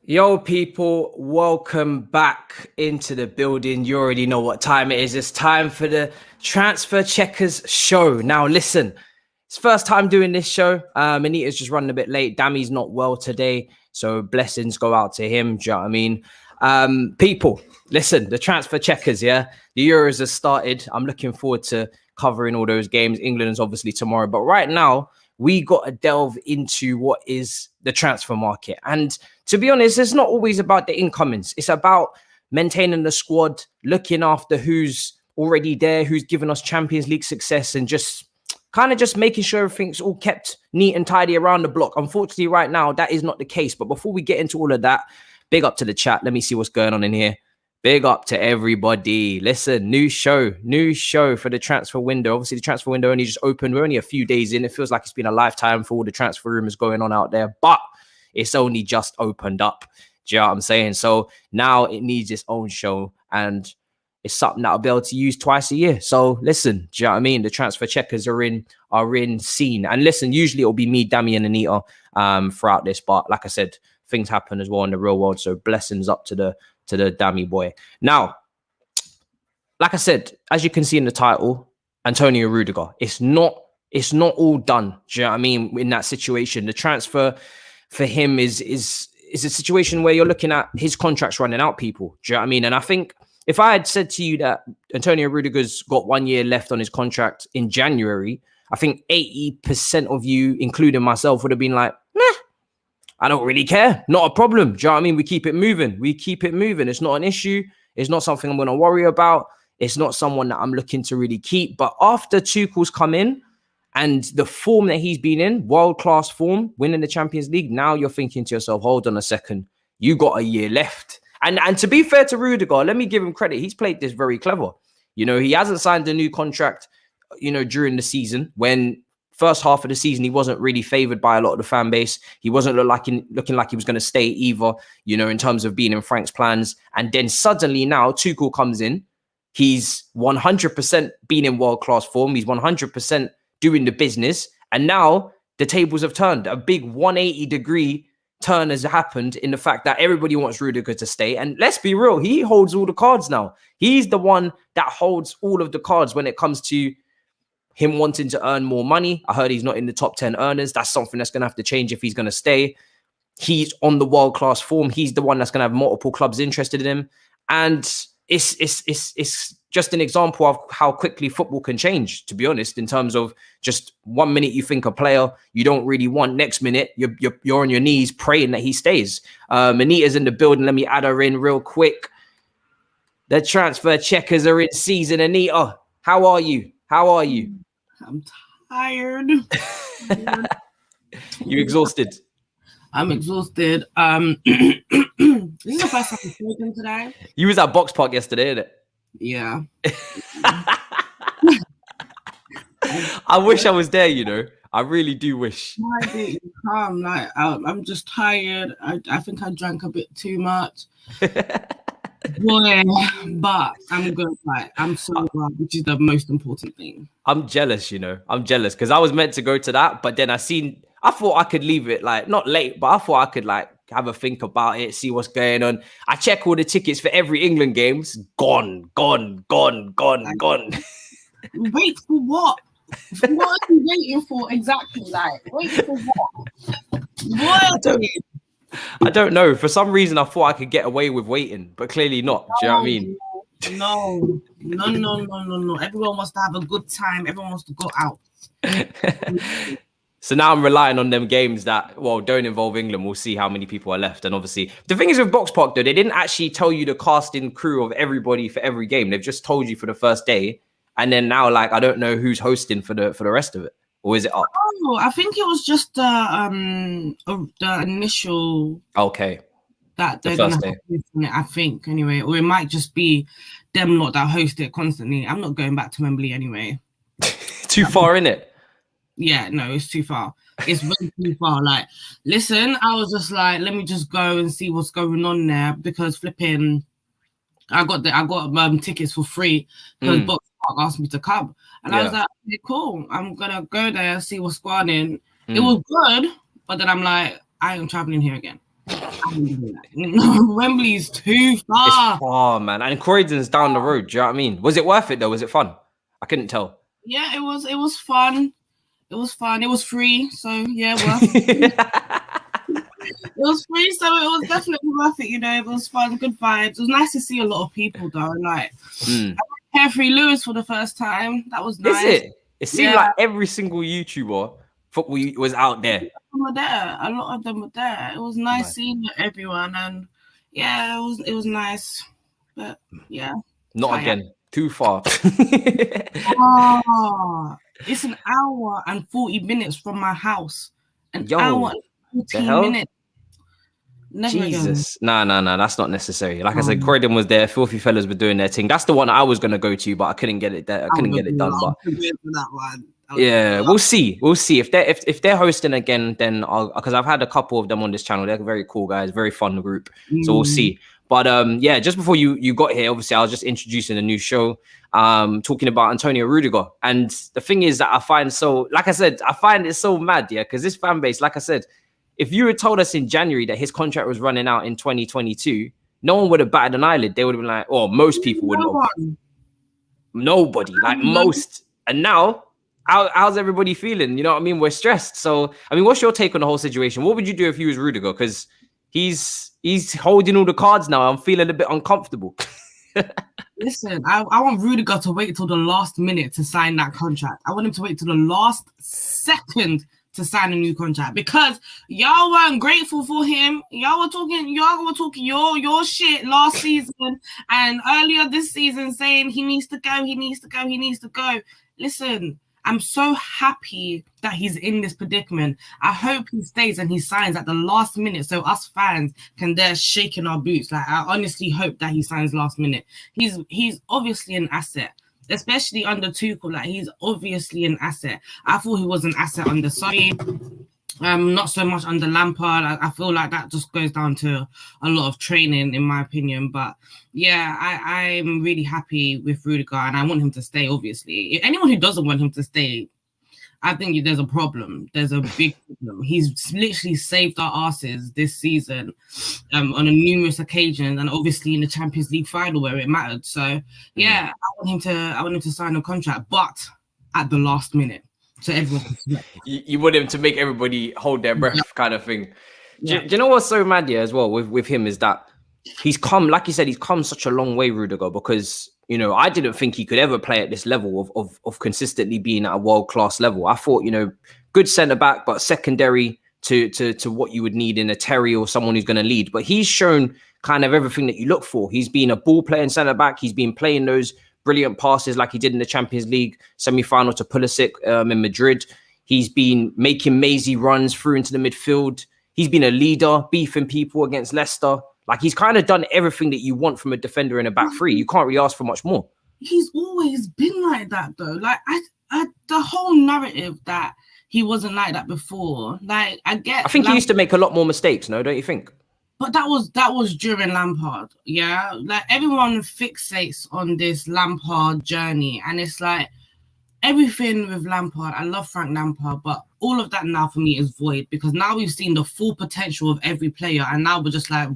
Yo, people, welcome back into the building. You already know what time it is. It's time for the Transfer Checkers show. Now, listen, it's first time doing this show. Anita's just running a bit late. Dammy's not well today, so blessings go out to him. Do you know what I mean? People, listen, the Transfer Checkers, yeah? The Euros has started. I'm looking forward to covering all those games. England is obviously tomorrow, but right now, we got to delve into what is the transfer market. And to be honest, it's not always about the incomings. It's about maintaining the squad, looking after who's already there, who's given us Champions League success, and just making sure everything's all kept neat and tidy around the block. Unfortunately, right now, that is not the case. But before we get into all of that, big up to the chat. Let me see what's going on in here. Big up to everybody. Listen, new show for the transfer window. Obviously, the transfer window only just opened. We're only a few days in. It feels like it's been a lifetime for all the transfer rumors going on out there, but it's only just opened up. Do you know what I'm saying? So now it needs its own show, and it's something that I'll be able to use twice a year. So listen, do you know what I mean? The transfer checkers are in scene. And listen, usually it'll be me, Dammy, and Anita throughout this. But like I said, things happen as well in the real world. So blessings up to the Dammy boy. Now, like I said, as you can see in the title, Antonio Rudiger, it's not all done. Do you know what I mean? In that situation, the transfer for him is a situation where you're looking at his contract's running out, people. Do you know what I mean? And I think if I had said to you that Antonio Rudiger's got 1 year left on his contract in January, I think 80% of you, including myself, would have been like, nah, I don't really care. Not a problem. Do you know what I mean? We keep it moving. It's not an issue. It's not something I'm going to worry about. It's not someone that I'm looking to really keep. But after Tuchel's come in and the form that he's been in, world-class form, winning the Champions League, now you're thinking to yourself, hold on a second. You got a year left. And to be fair to Rudiger, let me give him credit. He's played this very clever. You know, he hasn't signed a new contract, you know, during the season when first half of the season, he wasn't really favoured by a lot of the fan base. He wasn't looking like he was going to stay either, you know, in terms of being in Frank's plans. And then suddenly now Tuchel comes in. He's 100% been in world-class form. He's 100% doing the business. And now the tables have turned. A big 180-degree turn has happened in the fact that everybody wants Rudiger to stay. And let's be real, he holds all the cards now. He's the one that holds all of the cards when it comes to him wanting to earn more money. I heard he's not in the top 10 earners. That's something that's going to have to change if he's going to stay. He's on the world-class form. He's the one that's going to have multiple clubs interested in him. And it's just an example of how quickly football can change, to be honest, in terms of just 1 minute you think a player you don't really want, next minute you're on your knees praying that he stays. Anita's in the building. Let me add her in real quick. The transfer checkers are in season. Anita, how are you? I'm tired. You exhausted? I'm exhausted. This is the first time I'm speaking today. You was at Box Park yesterday, innit? Yeah. I wish I was there, you know. I really do wish. I'm just tired. I think I drank a bit too much. Boy, but I'm good. Like, I'm so glad, which is the most important thing. I'm jealous, you know. I'm jealous because I was meant to go to that, but then I thought I could leave it like not late, but I thought I could like have a think about it, see what's going on. I check all the tickets for every England games. Gone. Wait for what? What are you waiting for exactly? Like, wait for what? What? I don't know. For some reason, I thought I could get away with waiting, but clearly not. Do you know what I mean? No. Everyone wants to have a good time. Everyone wants to go out. So now I'm relying on them games that, well, don't involve England. We'll see how many people are left. And obviously, the thing is with Box Park, though, they didn't actually tell you the casting crew of everybody for every game. They've just told you for the first day. And then now, like, I don't know who's hosting for the rest of it. Or is it up? Oh, I think it was just the initial. Okay. That they're going to have it, I think, anyway. Or it might just be them lot that host it constantly. I'm not going back to Wembley anyway. Too far, innit? Yeah, no, it's too far. It's way too far. Like, listen, I was just like, let me just go and see what's going on there because flipping, I got tickets for free because Box Park asked me to come, and I was like, okay, cool, I'm gonna go there, see what's going on. It was good, but then I'm like, I am traveling here again. Wembley's too far. It's far, man. And Croydon's down the road. Do you know what I mean? Was it worth it though? Was it fun? I couldn't tell. Yeah, it was fun. It was fun. It was free. So yeah, worth it. It was free, so it was definitely worth it, you know. It was fun, good vibes. It was nice to see a lot of people though. Like I met Carefree Lewis for the first time. That was nice. Is it? It seemed like every single YouTuber football was out there. A lot of them were there. It was nice seeing everyone, and yeah, it was nice. But yeah, not again. Too far. It's an hour and 40 minutes from my house. Hour and 14 minutes. Never Jesus. No, that's not necessary. Like I said, Croydon was there. Filthy Fellas were doing their thing. That's the one I was going to go to, but I couldn't get it there. I couldn't get it done. But that one. Yeah, we'll see. If they're hosting again, then because I've had a couple of them on this channel. They're very cool guys, very fun group. So we'll see. But yeah, just before you got here, obviously I was just introducing a new show, talking about Antonio Rudiger. And the thing is that I find it so mad, yeah, because this fan base, like I said, if you had told us in January that his contract was running out in 2022, no one would have batted an eyelid. They would have been like, or most people wouldn't have. Nobody, like most. And now, how's everybody feeling? You know what I mean? We're stressed. So, I mean, what's your take on the whole situation? What would you do if you was Rudiger? Because he's holding all the cards now. I'm feeling a bit uncomfortable. Listen, I want Rudiger to wait till the last minute to sign that contract. I want him to wait till the last second to sign a new contract, because y'all weren't grateful for him. Y'all were talking your shit last season and earlier this season saying he needs to go. Listen, I'm so happy that he's in this predicament. I hope he stays and he signs at the last minute so us fans can dare shaking our boots. Like, I honestly hope that he signs last minute. He's obviously an asset, especially under Tuchel. Like, he's obviously an asset. I thought he was an asset under Sarri. Not so much under Lampard. I feel like that just goes down to a lot of training, in my opinion. But yeah, I'm really happy with Rudiger, and I want him to stay, obviously. Anyone who doesn't want him to stay, I think there's a problem. There's a big problem. He's literally saved our asses this season on a numerous occasions, and obviously in the Champions League final where it mattered. So yeah, I want him to sign a contract, but at the last minute. So everyone you want him to make everybody hold their breath, kind of thing. Do you know what's so mad here as well with him is that he's come, like you said, he's come such a long way, Rudiger, because, you know, I didn't think he could ever play at this level of consistently being at a world-class level. I thought, you know, good centre-back, but secondary to what you would need in a Terry or someone who's going to lead. But he's shown kind of everything that you look for. He's been a ball-playing centre-back. He's been playing those brilliant passes like he did in the Champions League semi-final to Pulisic in Madrid. He's been making mazy runs through into the midfield. He's been a leader, beefing people against Leicester. Like, he's kind of done everything that you want from a defender in a back three. You can't really ask for much more. He's always been like that, though. Like, I the whole narrative that he wasn't like that before. Like, I think he used to make a lot more mistakes, no? Don't you think? But that was during Lampard, yeah? Like, everyone fixates on this Lampard journey, and it's like, everything with Lampard, I love Frank Lampard, but all of that now for me is void, because now we've seen the full potential of every player, and now we're just like,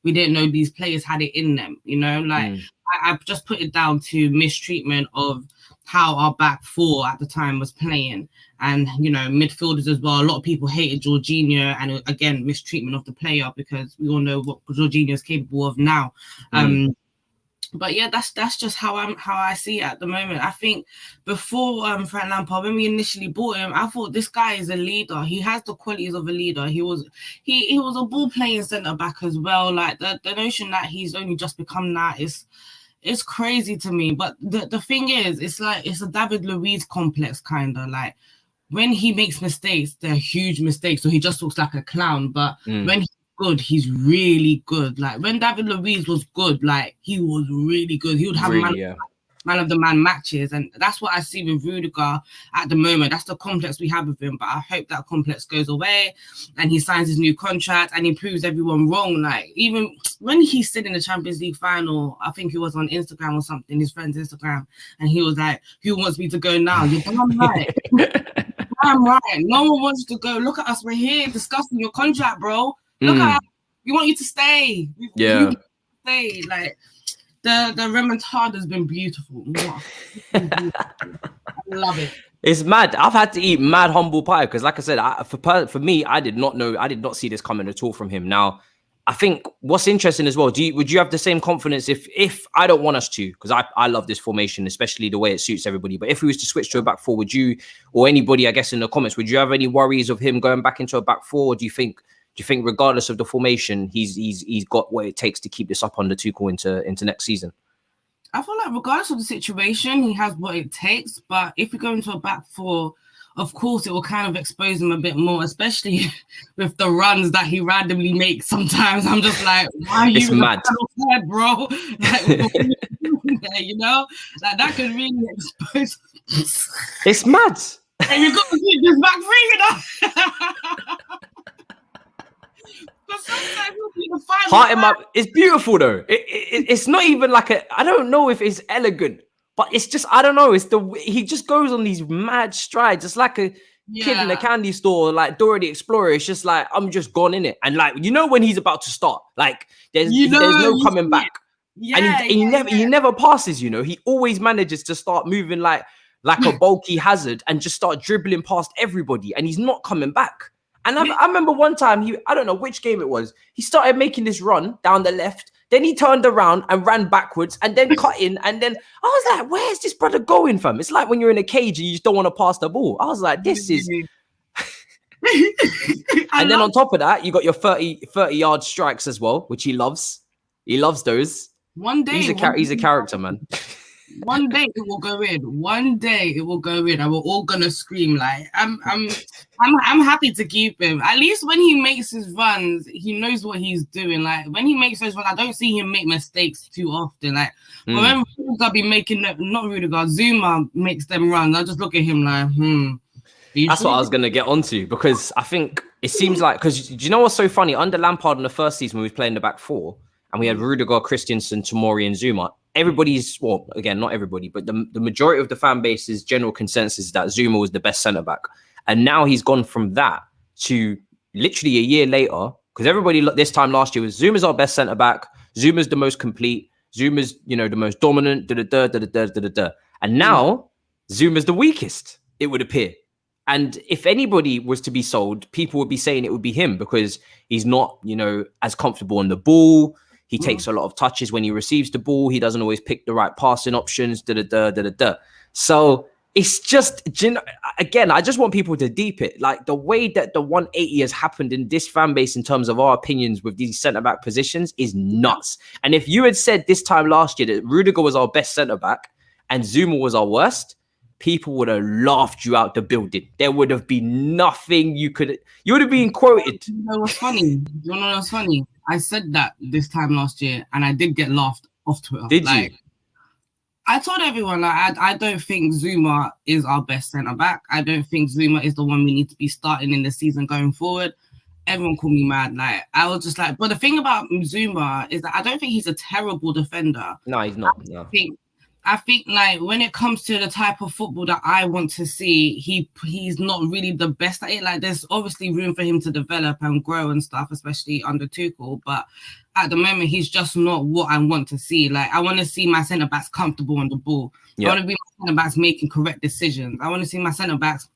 we didn't know these players had it in them, you know? Like, I just put it down to mistreatment of how our back four at the time was playing, and, you know, midfielders as well. A lot of people hated Jorginho, and again, mistreatment of the player, because we all know what Jorginho is capable of now. But yeah, that's just how I see it at the moment. I think before Frank Lampard, when we initially bought him, I thought this guy is a leader. He has the qualities of a leader. He was a ball playing centre back as well. Like, the notion that he's only just become that is. It's crazy to me. But the thing is, it's like, it's a David Luiz complex, kind of. Like, when he makes mistakes, they're huge mistakes, so he just looks like a clown. But when he's good, he's really good. Like, when David Luiz was good, like, he was really good. He would have man of the man matches, and that's what I see with Rudiger at the moment. That's the complex we have with him, but I hope that complex goes away and he signs his new contract and he proves everyone wrong. Like, even when he said in the Champions League final, I think he was on Instagram or something, his friend's Instagram, and he was like, "Who wants me to go now?" You're damn right. Damn right. No one wants to go. Look at us. We're here discussing your contract, bro. Look at us. We want you to stay. Yeah. Stay. Like the remontada has been beautiful. I love it. It's mad. I've had to eat mad humble pie because, like I said, for me, I did not see this coming at all from him. Now, I think what's interesting as well, would you have the same confidence if I don't want us to, because I love this formation, especially the way it suits everybody. But if we was to switch to a back four, would you, or anybody, I guess, in the comments, would you have any worries of him going back into a back four? Or do you think regardless of the formation, he's got what it takes to keep this up under Tuchel into next season? I feel like regardless of the situation, he has what it takes. But if we go into a back four, of course, it will kind of expose him a bit more, especially with the runs that he randomly makes. Sometimes I'm just like, why are you mad, bro? Like, you know, like that could really expose. It's mad. And you got to keep this back free, you know. Heart him up. It's beautiful though. It's not even like I don't know if it's elegant, but it's just, I don't know. It's he just goes on these mad strides. It's like a kid in a candy store, like Dora the Explorer. It's just like, I'm just gone in it. And like, you know, when he's about to start, like there's no coming back. Yeah, and he never passes, you know. He always manages to start moving like a bulky hazard and just start dribbling past everybody, and he's not coming back. And I remember one time, I don't know which game it was, he started making this run down the left, then he turned around and ran backwards and then cut in, and then I was like, where's this brother going from? It's like when you're in a cage and you just don't want to pass the ball. I was like, this is... And then on top of that, you got your 30-yard strikes as well, which he loves. He loves those. One day... He's a character, man. One day it will go in. One day it will go in, and we're all gonna scream. Like I'm happy to keep him. At least when he makes his runs, he knows what he's doing. Like when he makes those runs, I don't see him make mistakes too often. Like when Rudiger be making not Rudiger, Zouma makes them runs, I just look at him like, That's what I was gonna get onto, because I think it seems like, because do you know what's so funny? Under Lampard in the first season, when we was playing the back four, and we had Rudiger, Christensen, Tomori, and Zouma. Everybody's, well, again, not everybody, but the majority of the fan base's general consensus is that Zouma was the best centre back. And now he's gone from that to literally a year later, because everybody this time last year was Zouma's our best centre back, Zouma's the most complete, Zouma's, you know, the most dominant, and now Zouma's the weakest, it would appear. And if anybody was to be sold, people would be saying it would be him, because he's not, you know, as comfortable on the ball. He takes a lot of touches when he receives the ball. He doesn't always pick the right passing options. So it's just, again, I just want people to deep it. Like the way that the 180 has happened in this fan base in terms of our opinions with these centre-back positions is nuts. And if you had said this time last year that Rudiger was our best centre-back and Zouma was our worst, people would have laughed you out the building. There would have been nothing you would have been quoted. You know what's funny? You know what's funny? I said that this time last year, and I did get laughed off Twitter. Did you? I told everyone, like, I don't think Zouma is our best centre-back. I don't think Zouma is the one we need to be starting in the season going forward. Everyone called me mad. Like, I was just like, but the thing about Zouma is that I don't think he's a terrible defender. No, he's not. No. I think like when it comes to the type of football that I want to see, he's not really the best at it. Like there's obviously room for him to develop and grow and stuff, especially under Tuchel. But at the moment, he's just not what I want to see. Like I want to see my centre backs comfortable on the ball. I want to be my centre backs making correct decisions. I want to see my centre backs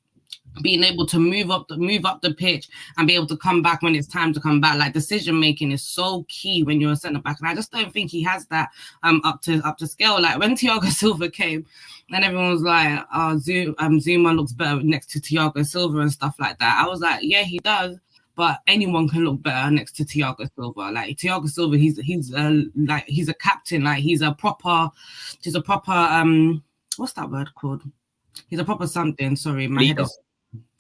being able to move up the pitch and be able to come back when it's time to come back. Like decision making is so key when you're a centre back, and I just don't think he has that up to scale. Like when Thiago Silva came, and everyone was like, "Oh, Zouma looks better next to Thiago Silva" and stuff like that. I was like, "Yeah, he does." But anyone can look better next to Thiago Silva. Like Thiago Silva, he's a captain. Like he's a proper what's that word called? He's a proper something. Sorry, my head is.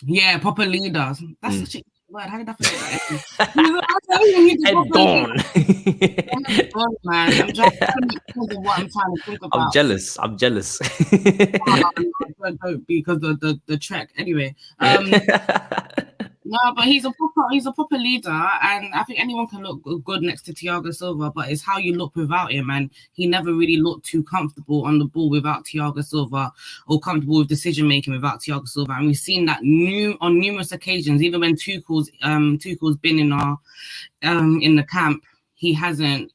Yeah, proper leaders. That's such a word. How did I forget that? Head gone, man. I'm just because of what I'm trying to think about. I'm jealous. Don't because of the trek. Anyway, No, but he's a proper leader, and I think anyone can look good next to Thiago Silva, but it's how you look without him, and he never really looked too comfortable on the ball without Thiago Silva, or comfortable with decision making without Thiago Silva, and we've seen that on numerous occasions. Even when Tuchel's been in our in the camp, he hasn't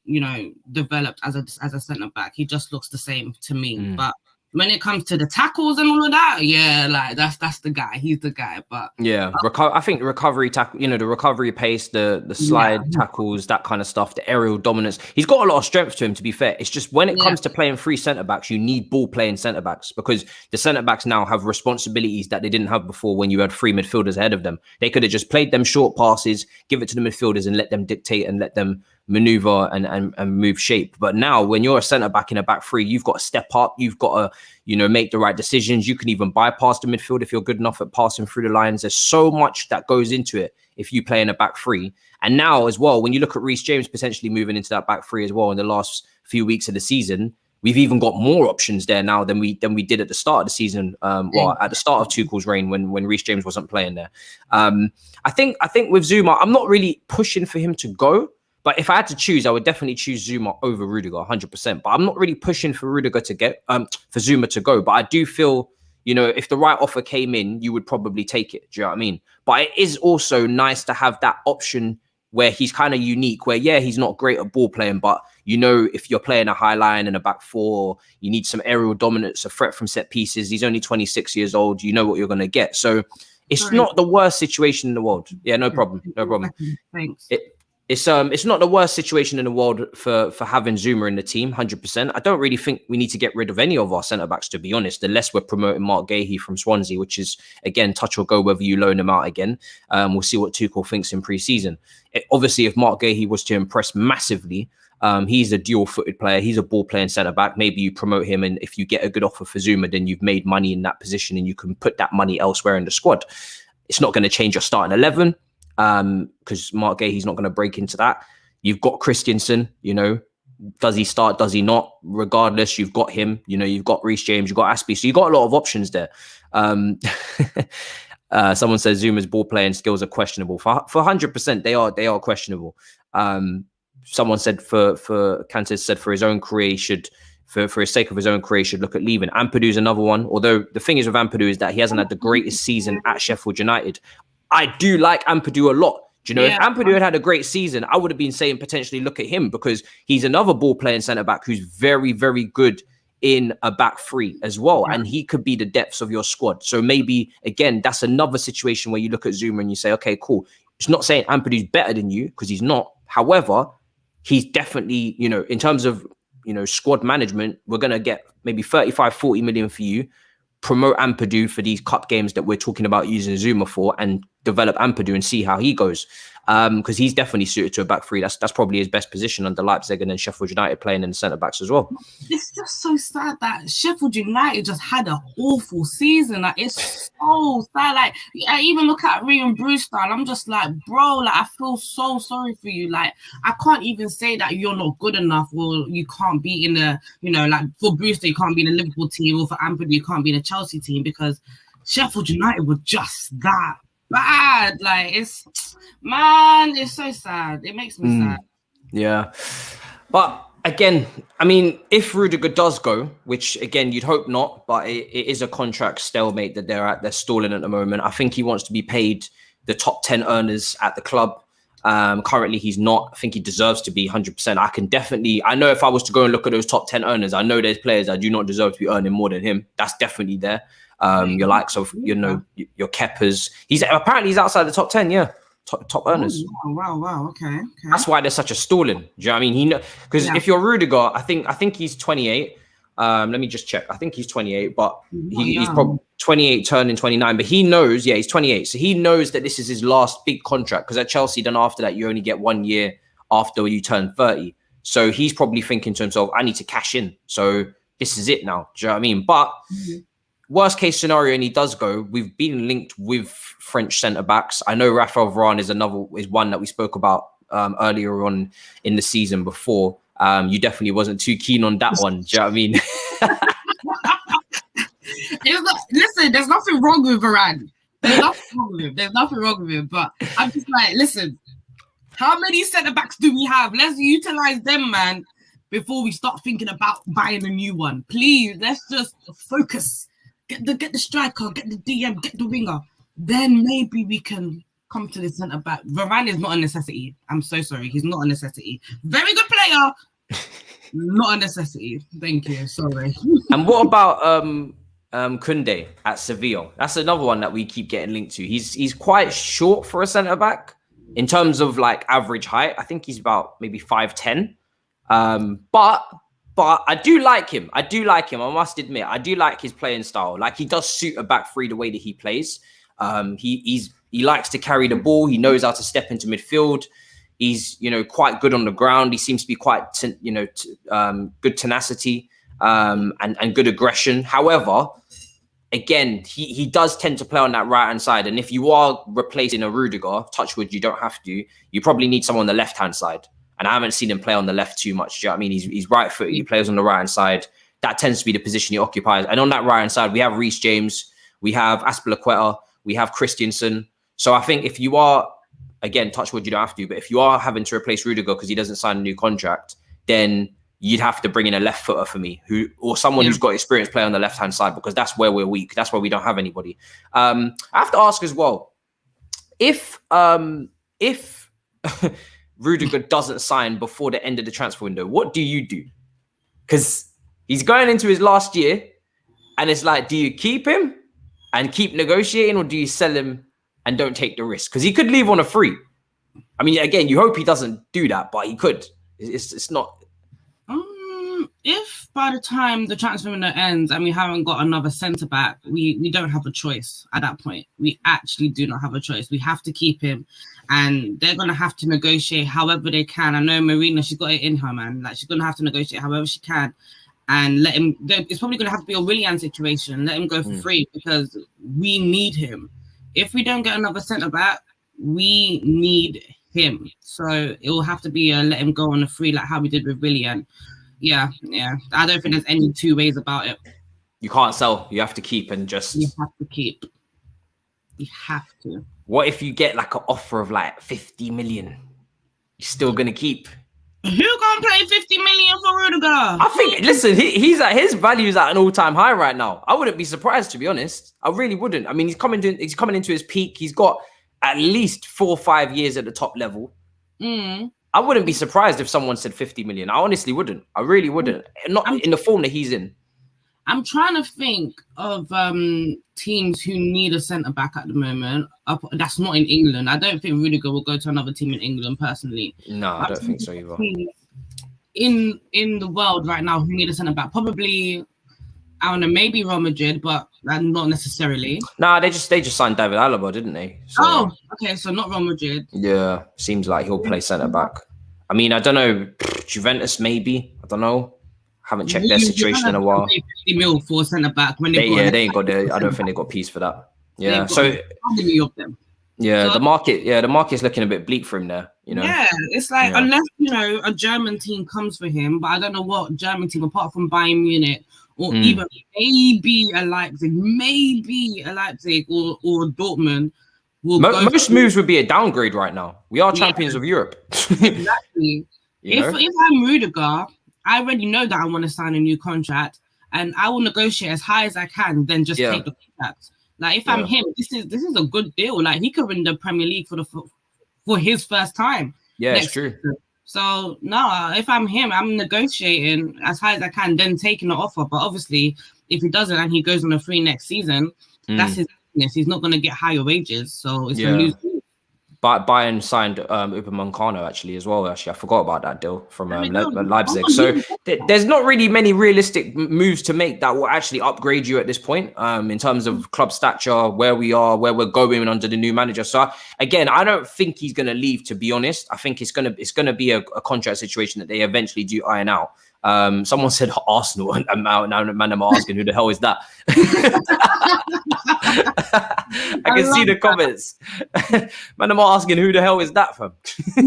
developed as a centre back. He just looks the same to me, but. When it comes to the tackles and all of that, yeah, like that's the guy. He's the guy. But yeah, I think the recovery tackle, the recovery pace, the slide tackles, that kind of stuff, the aerial dominance. He's got a lot of strength to him, to be fair. It's just when it comes to playing three centre backs, you need ball playing centre backs, because the centre backs now have responsibilities that they didn't have before when you had three midfielders ahead of them. They could have just played them short passes, give it to the midfielders and let them dictate and let them maneuver and move shape. But now when you're a centre back in a back three, you've got to step up, you've got to make the right decisions. You can even bypass the midfield if you're good enough at passing through the lines. There's so much that goes into it if you play in a back three. And now as well, when you look at Reece James potentially moving into that back three as well in the last few weeks of the season, we've even got more options there now than we did at the start of the season. At the start of Tuchel's reign when Reece James wasn't playing there. I think with Zouma, I'm not really pushing for him to go. But if I had to choose, I would definitely choose Zouma over Rudiger, 100%. But I'm not really pushing for Rudiger to for Zouma to go. But I do feel, if the right offer came in, you would probably take it. Do you know what I mean? But it is also nice to have that option where he's kind of unique, where, he's not great at ball playing, but, if you're playing a high line and a back four, you need some aerial dominance, a threat from set pieces. He's only 26 years old. You know what you're going to get. So it's not the worst situation in the world. Yeah, no problem. No problem. Thanks. It's not the worst situation in the world for having Zouma in the team, 100%. I don't really think we need to get rid of any of our centre-backs, to be honest, unless we're promoting Mark Gahey from Swansea, which is, again, touch or go whether you loan him out again. We'll see what Tuchel thinks in pre-season. Obviously, if Mark Gahey was to impress massively, he's a dual-footed player. He's a ball-playing centre-back. Maybe you promote him, and if you get a good offer for Zouma, then you've made money in that position and you can put that money elsewhere in the squad. It's not going to change your starting 11. Because Mark Gahey's not going to break into that. You've got Christensen, does he start, does he not? Regardless, you've got him, you've got Reece James, you've got Aspie, so you've got a lot of options there. Someone says Zuma's ball playing skills are questionable. For 100%, they are questionable. Someone said for Cantor said for his own career, he should, for his sake of his own career, should look at leaving. Ampadu's another one, although the thing is with Ampadu is that he hasn't had the greatest season at Sheffield United. I do like Ampadu a lot. Do you know, if Ampadu had a great season, I would have been saying potentially look at him, because he's another ball-playing centre-back who's very, very good in a back three as well. And he could be the depths of your squad. So maybe, again, that's another situation where you look at Zouma and you say, okay, cool. It's not saying Ampadu's better than you, because he's not. However, he's definitely, in terms of, squad management, we're going to get maybe 35, 40 million for you. Promote Ampadu for these cup games that we're talking about using Zouma for, and develop Ampadu and see how he goes. Because he's definitely suited to a back three. That's probably his best position under Leipzig, and then Sheffield United playing in the centre backs as well. It's just so sad that Sheffield United just had an awful season. Like, it's so sad. Like, I even look at Ryan Brewster and I'm just like, bro, like, I feel so sorry for you. Like, I can't even say that you're not good enough, or you can't be in the, like for Brewster, you can't be in the Liverpool team, or for Ampadu, you can't be in the Chelsea team, because Sheffield United were just that bad. Like, it's so sad. It makes me sad. Yeah. But again, I mean, if Rudiger does go, which again, you'd hope not, but it is a contract stalemate that they're stalling at the moment. I think he wants to be paid the top 10 earners at the club. Currently he's not. I think he deserves to be 100%. I know if I was to go and look at those top 10 earners, I know there's players that do not deserve to be earning more than him. That's definitely there. Your likes of, your Keppers. He's outside the top 10, top earners. Oh, wow. Okay. That's why there's such a stalling. Do you know what I mean? Because if you're Rudiger, I think he's 28. Let me just check. I think he's 28, but he's probably 28 turning 29. But he knows, he's 28. So he knows that this is his last big contract, because at Chelsea, then after that, you only get 1 year after you turn 30. So he's probably thinking to himself, I need to cash in. So this is it now. Do you know what I mean? But worst case scenario, and he does go, we've been linked with French centre-backs. I know Raphael Varane is one that we spoke about earlier on in the season before. You definitely wasn't too keen on that one. Do you know what I mean? Listen, there's nothing wrong with Varane. There's nothing wrong with him. There's nothing wrong with him. But I'm just like, listen, how many centre backs do we have? Let's utilize them, man, before we start thinking about buying a new one. Please, let's just focus. Get the striker, get the DM, get the winger. Then maybe we can come to the centre back. Varane is not a necessity. I'm so sorry. He's not a necessity. Very good player. Not a necessity. Thank you. Sorry. And what about Koundé at Sevilla? That's another one that we keep getting linked to. He's quite short for a centre back in terms of like average height. I think he's about maybe 5'10". But I do like him. I must admit, I do like his playing style. Like, he does suit a back three the way that he plays. He likes to carry the ball. He knows how to step into midfield. He's, quite good on the ground. He seems to be quite, good tenacity and good aggression. However, again, he does tend to play on that right-hand side. And if you are replacing a Rudiger, touch wood, you don't have to, you probably need someone on the left-hand side. And I haven't seen him play on the left too much. Do you know what I mean? He's right-footed. He plays on the right-hand side. That tends to be the position he occupies. And on that right-hand side, we have Reece James, we have Aspilicueta, we have Christensen. So I think if you are, again, touch wood, you don't have to, but if you are having to replace Rudiger because he doesn't sign a new contract, then you'd have to bring in a left footer for me, or someone who's got experience playing on the left-hand side, because that's where we're weak. That's where we don't have anybody. I have to ask as well, if Rudiger doesn't sign before the end of the transfer window, what do you do? Because he's going into his last year, and it's like, do you keep him and keep negotiating, or do you sell him and don't take the risk? Because he could leave on a free. I mean, again, you hope he doesn't do that, but he could. It's not. If by the time the transfer window ends and we haven't got another centre back, we don't have a choice at that point. We actually do not have a choice. We have to keep him, and they're gonna have to negotiate however they can. I know Marina, she's got it in her, man. Like, she's gonna have to negotiate however she can, and let him. It's probably gonna have to be a Willian situation. Let him go for free, because we need him. If we don't get another centre back, we need him. So it will have to be a let him go on a free, like how we did with Willian. Yeah. I don't think there's any two ways about it. You can't sell. You have to keep and just. You have to keep. You have to. What if you get like an offer of like 50 million? You're still gonna keep? Who gonna pay 50 million for Rudiger? I think. Listen, he's at his value is at an all-time high right now. I wouldn't be surprised, to be honest. I really wouldn't. I mean, he's coming into his peak. He's got at least 4 or 5 years at the top level. I wouldn't be surprised if someone said 50 million. I honestly wouldn't. I really wouldn't. Not in the form that he's in. I'm trying to think of teams who need a centre-back at the moment. That's not in England. I don't think Rudiger will go to another team in England, personally. No, I don't think so either. In the world right now who need a centre-back, probably, I don't know, maybe Real Madrid, but not necessarily. Nah, they just signed David Alaba, didn't they? So, okay, so not Real Madrid. Yeah, seems like he'll play centre back. I mean, I don't know, Juventus maybe. I don't know. Haven't checked their situation in a while. 50 mil for centre back when they ain't got the. I don't think they got peace for that. Yeah, so how many of them? Yeah, so, the market's looking a bit bleak for him there. Yeah, it's like unless a German team comes for him, but I don't know what German team apart from Bayern Munich. Or even maybe a Leipzig or Dortmund will most moves would be a downgrade right now. We are champions of Europe. Exactly. If I'm Rudiger, I already know that I want to sign a new contract, and I will negotiate as high as I can, then just take the contract. Like, if I'm him, this is a good deal. Like, he could win the Premier League for his first time. Yeah, it's true. Season. So, no, if I'm him, I'm negotiating as high as I can, then taking the offer. But obviously, if he doesn't and he goes on a free next season, that's his business. He's not going to get higher wages. So, it's going to lose. But Bayern signed Upamecano actually as well. Actually, I forgot about that deal from Leipzig. So there's not really many realistic moves to make that will actually upgrade you at this point in terms of club stature, where we are, where we're going under the new manager. So again, I don't think he's going to leave. To be honest, I think it's gonna be a contract situation that they eventually do iron out. Someone said Arsenal, and man, I'm asking who the hell is that? I can see the comments. Man, I'm asking who the hell is that from? Do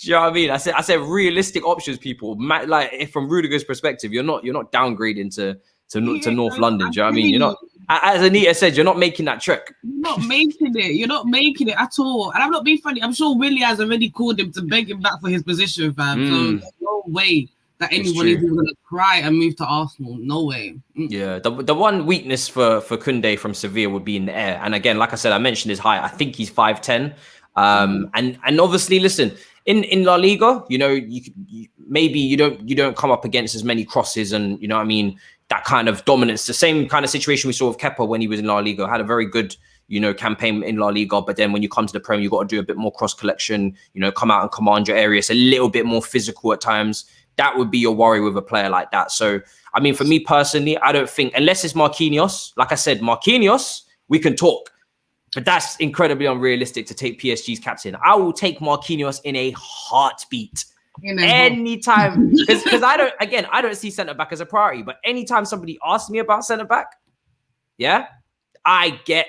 you know what I mean? I said realistic options, people. Like, if from Rudiger's perspective, you're not downgrading to North London. Do you know what I mean? You're not. As Anita said, you're not making that trek. You're not making it. You're not making it at all. And I'm not being funny. I'm sure Willie has already called him to beg him back for his position, fam. So there's no way that anyone is going to cry and move to Arsenal. No way. Yeah, the one weakness for Koundé from Sevilla would be in the air. And again, like I said, I mentioned his height. I think he's 5'10". And obviously, listen, in La Liga, you know, maybe you don't come up against as many crosses and, you know what I mean, that kind of dominance. The same kind of situation we saw with Kepa when he was in La Liga. Had a very good, you know, campaign in La Liga, but then when you come to the Premier, you got to do a bit more cross collection, you know, come out and command your area. It's a little bit more physical at times. That would be your worry with a player like that. So, I mean, for me personally, I don't think, unless it's Marquinhos, like I said, Marquinhos, we can talk. But that's incredibly unrealistic to take PSG's captain. I will take Marquinhos in a heartbeat. Anytime. Because I don't see centre-back as a priority. But anytime somebody asks me about centre-back, yeah, I get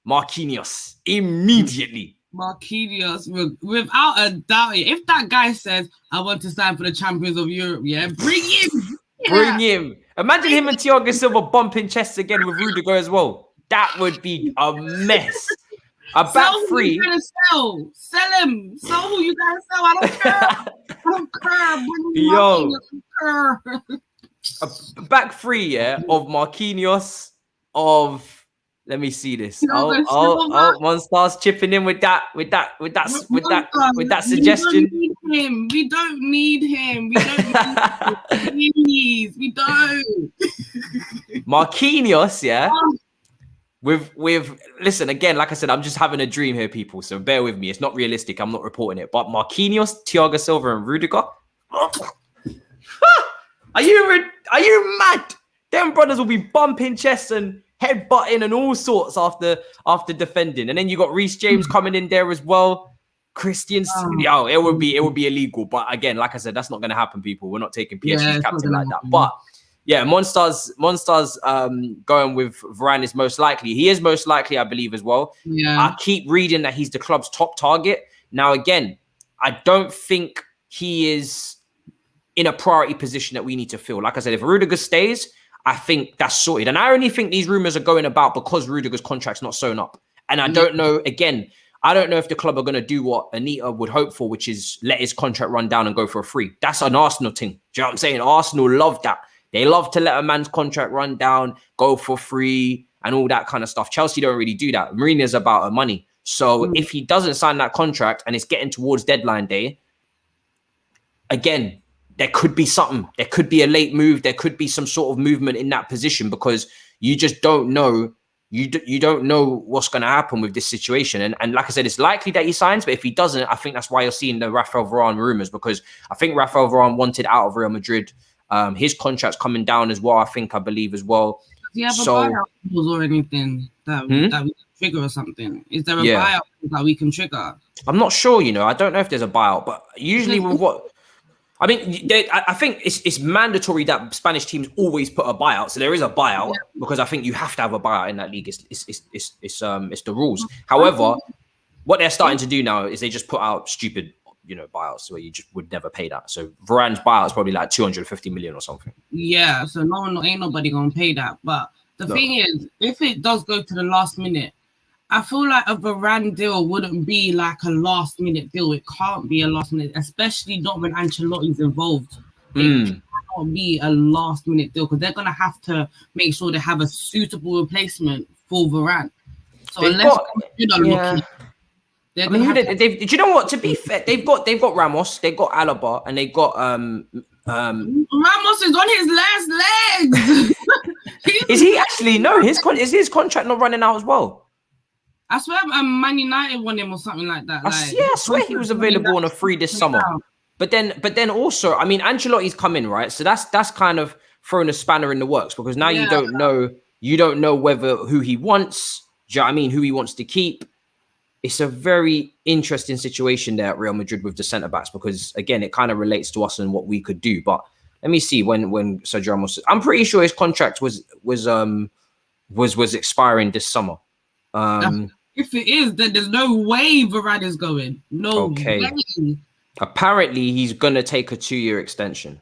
Marquinhos immediately. Marquinhos, without a doubt, if that guy says, I want to sign for the Champions of Europe, yeah, bring him. Yeah. Bring him. Imagine him and Thiago Silva bumping chests again with Rudiger as well. That would be a mess. A back three. Sell him. Sell who you gotta sell. I don't care. I don't care. Yo. A back three, yeah, of Marquinhos, of... Let me see this. Monsters chipping in with that suggestion. We don't need him. Please, we don't. Marquinhos, yeah. With listen, again, like I said, I'm just having a dream here, people. So bear with me. It's not realistic. I'm not reporting it. But Marquinhos, Thiago Silva, and Rudiger. Are you mad? Them brothers will be bumping chests and headbutting and all sorts after defending. And then you got Reece James coming in there as well. Christians, it would be illegal. But again, like I said, that's not going to happen, people. We're not taking PSG's captain like that. But yeah, Monsters going with Varane is most likely. He is most likely, I believe, as well. Yeah. I keep reading that he's the club's top target. Now, again, I don't think he is in a priority position that we need to fill. Like I said, if Rudiger stays, I think that's sorted. And I only think these rumors are going about because Rudiger's contract's not sewn up. And I don't know, again, I don't know if the club are going to do what Anita would hope for, which is let his contract run down and go for a free. That's an Arsenal thing. Do you know what I'm saying? Arsenal love that. They love to let a man's contract run down, go for free and all that kind of stuff. Chelsea don't really do that. Marina's about money. So if he doesn't sign that contract and it's getting towards deadline day, again, there could be something. There could be a late move. There could be some sort of movement in that position because you just don't know. You don't know what's going to happen with this situation. And like I said, it's likely that he signs. But if he doesn't, I think that's why you're seeing the Rafael Varane rumors, because I think Rafael Varane wanted out of Real Madrid. His contract's coming down as well, I believe as well. Do you have a buyout clause or anything that we can trigger or something? Is there a buyout that we can trigger? I'm not sure, I don't know if there's a buyout, but usually with what... I mean, I think it's mandatory that Spanish teams always put a buyout. So there is a buyout because I think you have to have a buyout in that league. It's the rules. However, what they're starting to do now is they just put out stupid, buyouts where you just would never pay that. So Varane's buyout is probably like 250 million or something. Yeah, so ain't nobody gonna pay that. But the thing is, if it does go to the last minute, I feel like a Varane deal wouldn't be like a last minute deal. It can't be a last minute, especially not when Ancelotti's involved. It cannot be a last minute deal because they're going to have to make sure they have a suitable replacement for Varane. So do you know what? To be fair, they've got Ramos, they've got Alaba, and they've got Ramos is on his last legs. Is he actually? No, is his contract not running out as well? I swear Man United won him or something like that. I swear he was available on a free this summer. But then also, I mean, Ancelotti's coming, right? So that's kind of thrown a spanner in the works because now you don't know whether who he wants. Do you know what I mean? Who he wants to keep. It's a very interesting situation there at Real Madrid with the centre-backs because, again, it kind of relates to us and what we could do. But let me see when Sergio Ramos... I'm pretty sure his contract was expiring this summer. If it is, then there's no way Varane is going. No way. Apparently, he's gonna take a 2-year extension.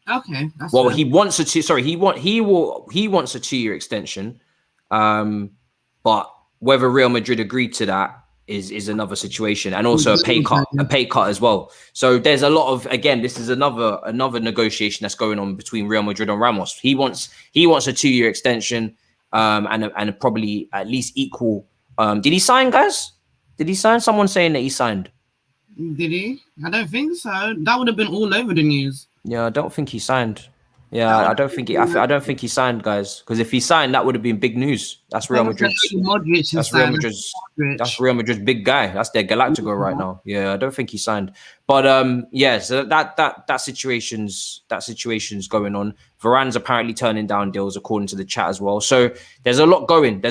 Okay. He wants a 2. Sorry, he wants a 2-year extension. But whether Real Madrid agreed to that is another situation, and also a pay cut as well. So there's a lot of, again, this is another negotiation that's going on between Real Madrid and Ramos. He wants a 2-year extension, and probably at least equal. Did he sign, guys? Did he sign? Someone saying that he signed. Did he? I don't think so. That would have been all over the news. Yeah, I don't think he signed. Yeah, I don't think he signed, guys. Because if he signed, that would have been big news. That's Real Madrid's. That's Real Madrid's big guy. That's their Galactico right now. Yeah, I don't think he signed. But so that situation's going on. Varane's apparently turning down deals according to the chat as well. So there's a lot going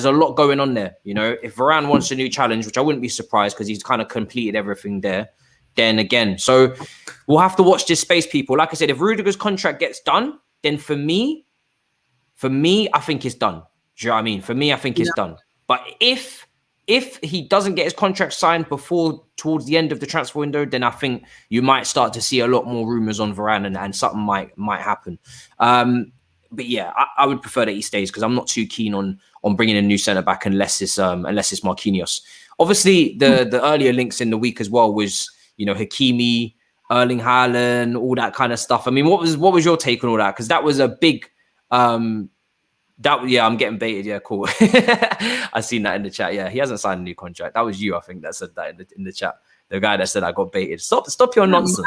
on there. You know, if Varane wants a new challenge, which I wouldn't be surprised because he's kind of completed everything there. Then again, so we'll have to watch this space, people. Like I said, if Rudiger's contract gets done, then for me, I think it's done. Do you know what I mean? For me, I think it's done. But if he doesn't get his contract signed before towards the end of the transfer window, then I think you might start to see a lot more rumors on Varane and something might happen. But yeah, I would prefer that he stays because I'm not too keen on bringing a new centre back unless it's Marquinhos. Obviously, the earlier links in the week as well was, you know, Hakimi, Erling Haaland, all that kind of stuff. I mean, what was your take on all that? Because that was a big, I'm getting baited. Yeah, cool. I seen that in the chat. Yeah, he hasn't signed a new contract. That was you, I think, that said that in the chat. The guy that said I got baited. Stop your nonsense.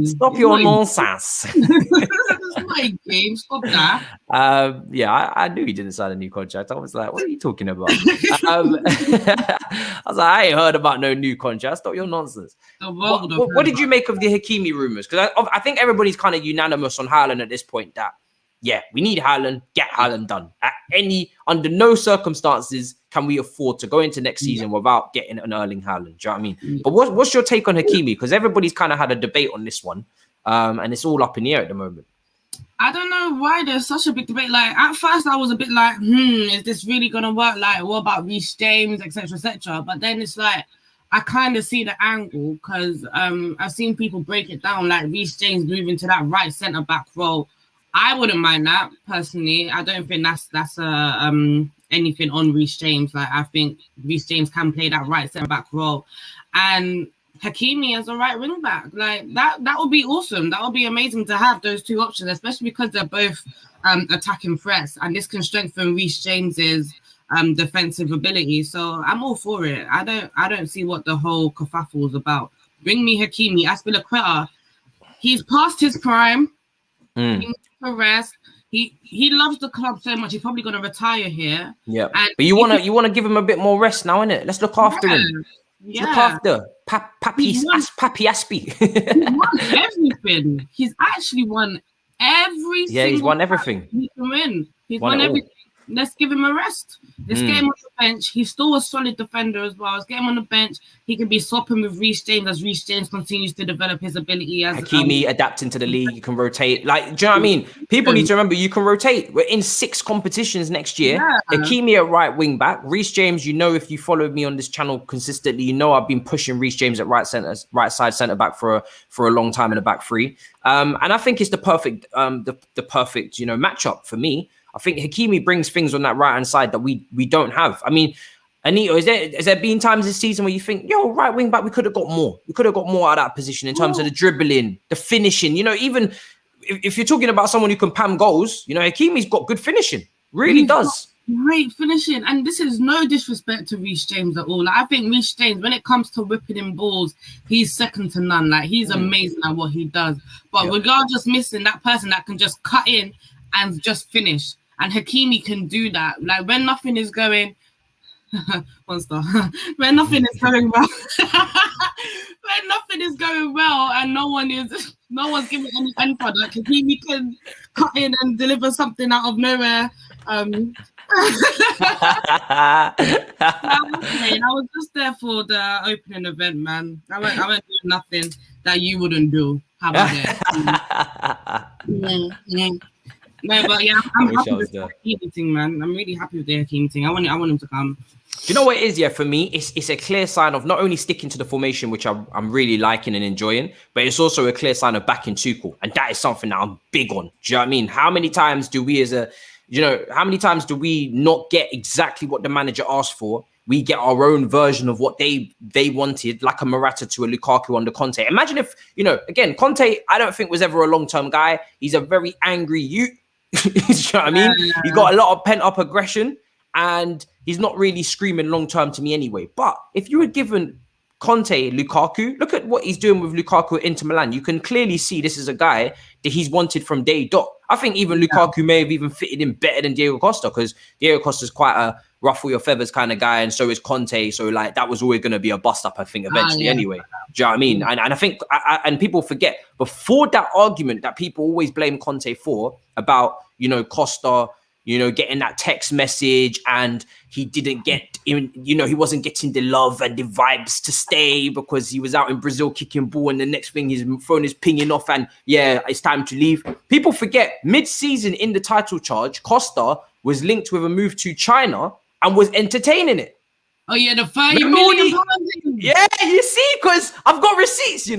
Stop your nonsense. That's my game. Stop that. I knew he didn't sign a new contract. I was like, what are you talking about? I was like, I ain't heard about no new contract. Stop your nonsense. What did you make of the Hakimi rumors? Because I think everybody's kind of unanimous on Haaland at this point that, yeah, we need Haaland, get Haaland done. Under no circumstances can we afford to go into next season without getting an Erling Haaland. Do you know what I mean? But what's your take on Hakimi? Because everybody's kind of had a debate on this one, and it's all up in the air at the moment. I don't know why there's such a big debate. Like, at first I was a bit like, is this really going to work? Like, what about Reece James, etc., etc.? But then it's like, I kind of see the angle because I've seen people break it down, like Reece James moving to that right centre-back role. I wouldn't mind that personally. I don't think that's anything on Reece James. Like, I think Reece James can play that right centre back role, and Hakimi as a right wing back. Like that would be awesome. That would be amazing to have those two options, especially because they're both attacking threats, and this can strengthen Reece James's defensive ability. So I'm all for it. I don't see what the whole kerfuffle is about. Bring me Hakimi. Aspilicueta. He's past his prime. He needs to rest. He loves the club so much. He's probably going to retire here. Yeah, but you want to give him a bit more rest now, innit? Let's look after him. Yeah. Look after Papi Aspi. He's won everything. He's actually won everything. Yeah, he's won everything. He can win. He's won everything. Let's give him a rest. Let's get him on the bench. He's still a solid defender as well. Let's get him on the bench. He can be swapping with Reece James as Reece James continues to develop his ability. As Hakimi adapting to the league. You can rotate. Like, do you know what I mean? People need to remember you can rotate. We're in 6 competitions next year. Yeah. Hakimi at right wing back. Reece James, you know, if you followed me on this channel consistently, you know I've been pushing Reece James at right side centre back for a long time in the back three. And I think it's the perfect matchup for me. I think Hakimi brings things on that right-hand side that we don't have. I mean, Anita, is there been times this season where you think, right wing back, we could have got more. We could have got more out of that position in terms of the dribbling, the finishing. You know, even if you're talking about someone who can pam goals, you know, Hakimi's got good finishing. Really does. Great finishing. And this is no disrespect to Reece James at all. Like, I think Reece James, when it comes to whipping in balls, he's second to none. Like, he's amazing at what he does. But regardless, missing that person that can just cut in and just finish. And Hakimi can do that. Like, when nothing is going... One star. When nothing is going well... when nothing is going well and no one's giving any end product, Hakimi can cut in and deliver something out of nowhere. I was just there for the opening event, man. I won't do nothing that you wouldn't do. How about it? No, but yeah, I'm happy with the Hakimi thing, man. I'm really happy with the Hakimi thing. I want him to come. Do you know what it is? Yeah, for me, it's a clear sign of not only sticking to the formation, which I'm really liking and enjoying, but it's also a clear sign of backing Tuchel, and that is something that I'm big on. Do you know what I mean? How many times do we as how many times do we not get exactly what the manager asked for? We get our own version of what they wanted, like a Morata to a Lukaku under Conte. Imagine if, again, Conte, I don't think was ever a long-term guy. He's a very angry youth. You know what I mean? He got a lot of pent-up aggression, and he's not really screaming long-term to me anyway. But if you had given Conte Lukaku, look at what he's doing with Lukaku at Inter Milan. You can clearly see this is a guy that he's wanted from day dot. I think even Lukaku may have even fitted in better than Diego Costa, because Diego Costa's quite a ruffle your feathers kind of guy, and so is Conte. So like that was always going to be a bust up, I think, eventually anyway. Do you know what I mean? And I think, and people forget, before that argument that people always blame Conte for about, Costa, getting that text message and he didn't get in, he wasn't getting the love and the vibes to stay because he was out in Brazil kicking ball, and the next thing his phone is pinging off and it's time to leave. People forget mid-season in the title charge, Costa was linked with a move to China and was entertaining it. Oh yeah, the 30 million pounds. Yeah, you see, because I've got receipts,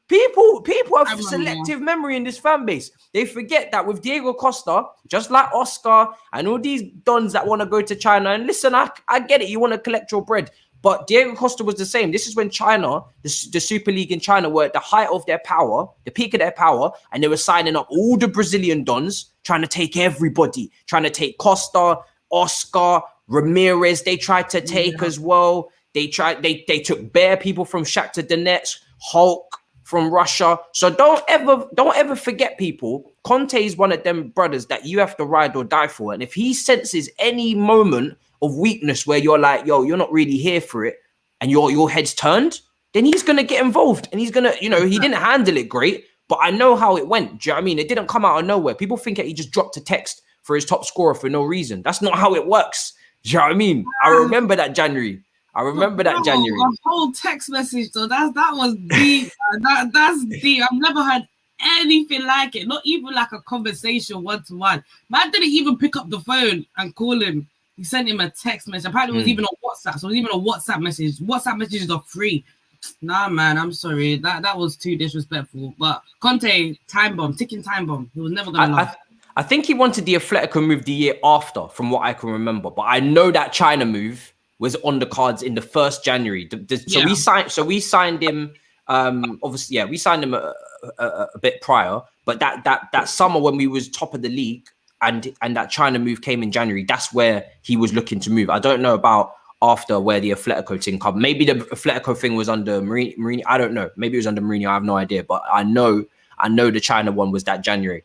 People have selective memory in this fan base. They forget that with Diego Costa, just like Oscar and all these dons that want to go to China, and listen, I get it, you want to collect your bread, but Diego Costa was the same. This is when China, the Super League in China, were at the height of their power, the peak of their power, and they were signing up all the Brazilian dons, trying to take everybody, trying to take Costa, Oscar, Ramirez, they tried to take as well. They took bare people from Shakhtar Donetsk, Hulk from Russia. So don't ever forget, people. Conte is one of them brothers that you have to ride or die for. And if he senses any moment of weakness where you're like, yo, you're not really here for it, and your head's turned, then he's gonna get involved, and he's gonna, he didn't handle it great, but I know how it went. Do you know what I mean? It didn't come out of nowhere. People think that he just dropped a text for his top scorer for no reason. That's not how it works. Do you know what I mean? I remember that January. A whole text message, though. That was deep. That's deep. I've never had anything like it. Not even like a conversation one-to-one. Man didn't even pick up the phone and call him. He sent him a text message. Apparently, it was even on WhatsApp. So it was even a WhatsApp message. WhatsApp messages are free. Nah, man, I'm sorry. That was too disrespectful. But Conte, ticking time bomb. He was never going to last. I think he wanted the Atletico move the year after, from what I can remember. But I know that China move was on the cards in the 1st January. We signed him. Obviously, we signed him a bit prior. But that summer when we was top of the league, and that China move came in January, that's where he was looking to move. I don't know about after where the Atletico thing come. Maybe the Atletico thing was under Marina. I don't know. Maybe it was under Marina. I have no idea. But I know the China one was that January.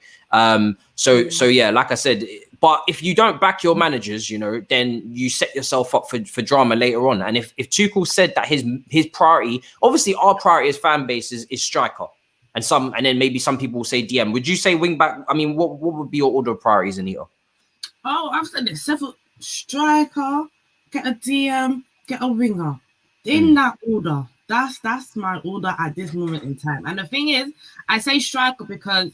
So yeah, like I said, but if you don't back your managers, then you set yourself up for drama later on. And if Tuchel said that his priority, obviously our priority as fan base is striker, and then maybe some people will say DM. Would you say wing back? I mean, what would be your order of priorities, Anita? Oh, I've said it several. Striker, get a DM, get a winger. In that order. That's my order at this moment in time. And the thing is, I say striker because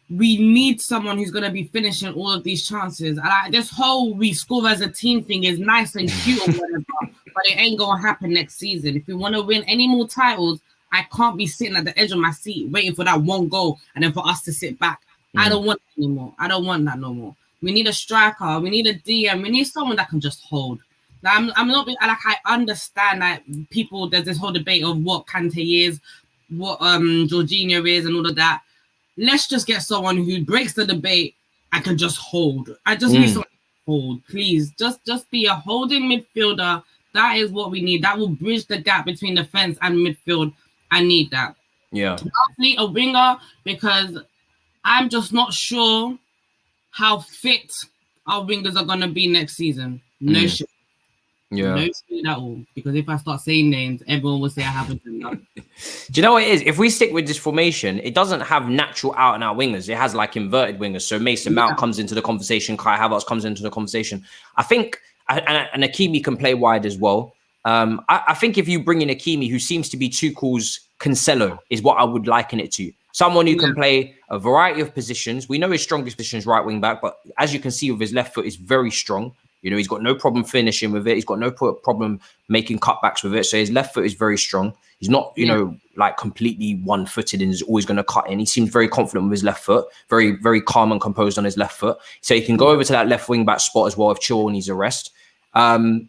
we need someone who's going to be finishing all of these chances. And this whole we score as a team thing is nice and cute or whatever, but it ain't going to happen next season. If we want to win any more titles, I can't be sitting at the edge of my seat waiting for that one goal and then for us to sit back. I don't want that anymore. I don't want that no more. We need a striker. We need a DM. We need someone that can just hold. Now, I'm not like, I understand that people, there's this whole debate of what Kante is, what Jorginho is, and all of that. Let's just get someone who breaks the debate and can just hold. I just need someone to hold, please. Just be a holding midfielder. That is what we need. That will bridge the gap between defense and midfield. I need that. Yeah. Lastly, a winger, because I'm just not sure how fit our wingers are going to be next season. No shit. Yeah. No shit at all. Because if I start saying names, everyone will say I haven't done that. Do you know what it is? If we stick with this formation, it doesn't have natural out-and-out wingers. It has like inverted wingers. So Mason Mount comes into the conversation. Kai Havertz comes into the conversation. I think, and Hakimi can play wide as well. I think if you bring in Hakimi, who seems to be Tuchel's Cancelo, is what I would liken it to. Someone who can play a variety of positions. We know his strongest position is right wing back, but as you can see with his left foot, is very strong. He's got no problem finishing with it. He's got no problem making cutbacks with it. So his left foot is very strong. He's not, you know, like completely one-footed and is always going to cut in. He seems very confident with his left foot, very, very calm and composed on his left foot. So he can go over to that left wing back spot as well if Chilwell needs a rest. And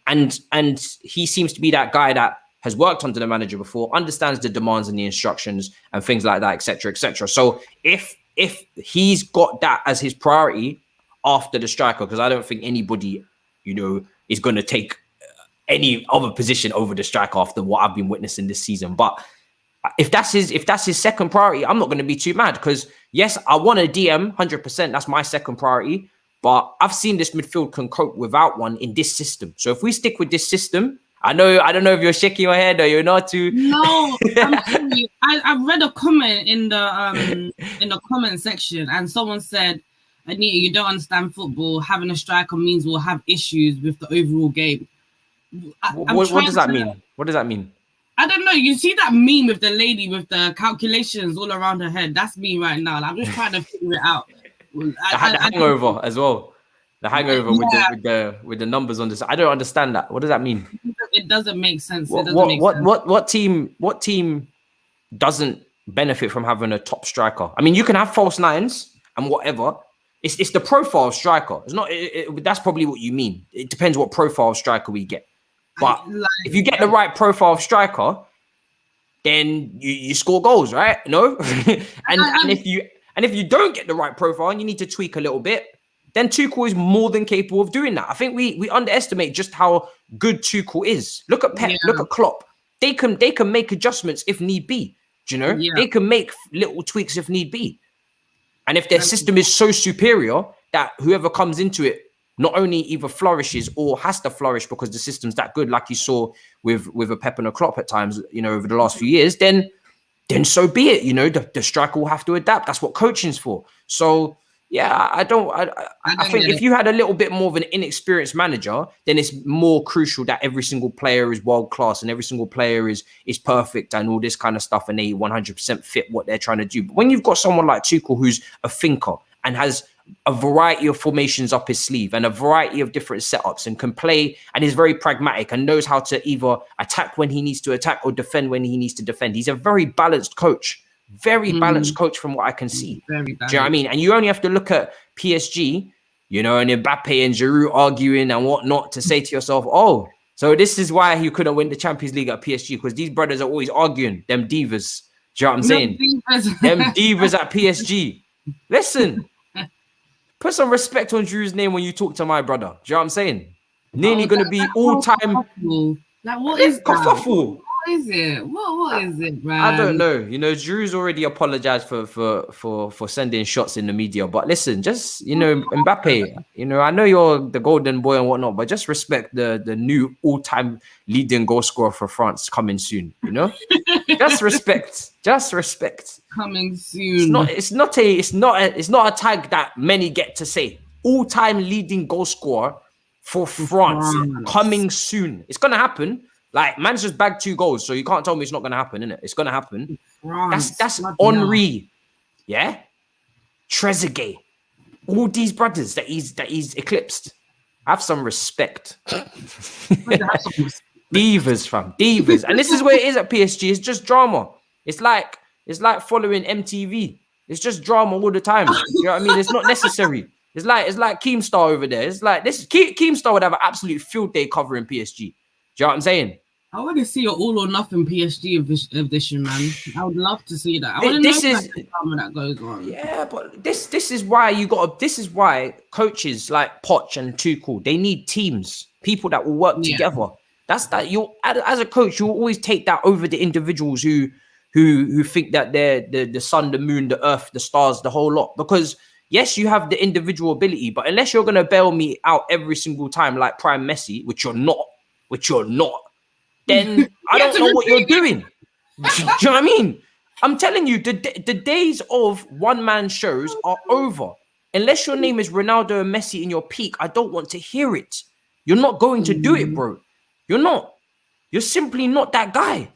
he seems to be that guy that has worked under the manager before, understands the demands and the instructions and things like that, etc., etc. So if he's got that as his priority after the striker, because I don't think anybody, you know, is going to take any other position over the striker after what I've been witnessing this season. But if that's his second priority, I'm not going to be too mad, because yes, I want a DM 100%. That's my second priority. But I've seen this midfield can cope without one in this system. So if we stick with this system, I don't know if you're shaking your head or you're not too. No, I'm telling you, I read a comment in the comment section, and someone said, Anita, you don't understand football. Having a striker means we'll have issues with the overall game. What does that mean? What does that mean? I don't know. You see that meme with the lady with the calculations all around her head? That's me right now. I'm just trying to figure it out. The hangover as well. The hangover with the numbers on this. I don't understand that. What does that mean? It doesn't make sense. What team doesn't benefit from having a top striker? I mean, you can have false nines and whatever. It's the profile of striker. It's not. That's probably what you mean. It depends what profile of striker we get. But if you get the right profile of striker, then you score goals, right? No, and if you don't get the right profile and you need to tweak a little bit, then Tuchel is more than capable of doing that. I think we underestimate just how good Tuchel is. Look at Pep, look at Klopp. They can make adjustments if need be. Do you know? Yeah. They can make little tweaks if need be. And if their system is so superior that whoever comes into it not only either flourishes or has to flourish because the system's that good, like you saw with a Pep and a Klopp at times, you know, over the last few years, then so be it. You know, the striker will have to adapt. That's what coaching's for. So yeah, I think if you had a little bit more of an inexperienced manager, then it's more crucial that every single player is world class and every single player is perfect and all this kind of stuff, and they 100% fit what they're trying to do. But when you've got someone like Tuchel who's a thinker and has a variety of formations up his sleeve and a variety of different setups and can play and is very pragmatic and knows how to either attack when he needs to attack or defend when he needs to defend. He's a very balanced coach. Very balanced coach from what I can see. Do you know what I mean? And you only have to look at PSG, you know, and Mbappe and Giroud arguing and whatnot to say to yourself, oh, so this is why he couldn't win the Champions League at PSG, because these brothers are always arguing, them divas. Do you know what I'm saying? Them divas at PSG. Listen, put some respect on Giroud's name when you talk to my brother. Do you know what I'm saying? Nearly going to be all-time. Like, what is kerfuffle? What is it? What is it, man? I don't know. You know, Drew's already apologized for sending shots in the media. But listen, just, you know, Mbappe, you know, I know you're the golden boy and whatnot, but just respect the new all-time leading goal scorer for France coming soon, you know? Just respect. Just respect. Coming soon. It's not a tag that many get to say. All-time leading goal scorer for France coming soon. It's gonna happen. Like, man's just bagged 2 goals, so you can't tell me it's not going to happen, innit? It's going to happen. That's Henry, yeah? Trezeguet. All these brothers that he's eclipsed. Have some respect. Divas, fam. Divas. And this is where it is at PSG. It's just drama. It's like following MTV. It's just drama all the time. You know what I mean? It's not necessary. It's like Keemstar over there. It's like this. Keemstar would have an absolute field day covering PSG. Do you know what I'm saying? I want to see an all or nothing PSG edition, man. I would love to see that. I want to know that goes on. Yeah, but this is why this is why coaches like Poch and Tuchel, they need teams, people that will work together. That's that. You as a coach, you'll always take that over the individuals who think that they're the sun, the moon, the earth, the stars, the whole lot. Because yes, you have the individual ability, but unless you're gonna bail me out every single time like Prime Messi, which you're not, then I don't know what you're doing. Do you know what I mean? I'm telling you, the days of one-man shows are over. Unless your name is Ronaldo and Messi in your peak, I don't want to hear it. You're not going to do it, bro. You're not. You're simply not that guy.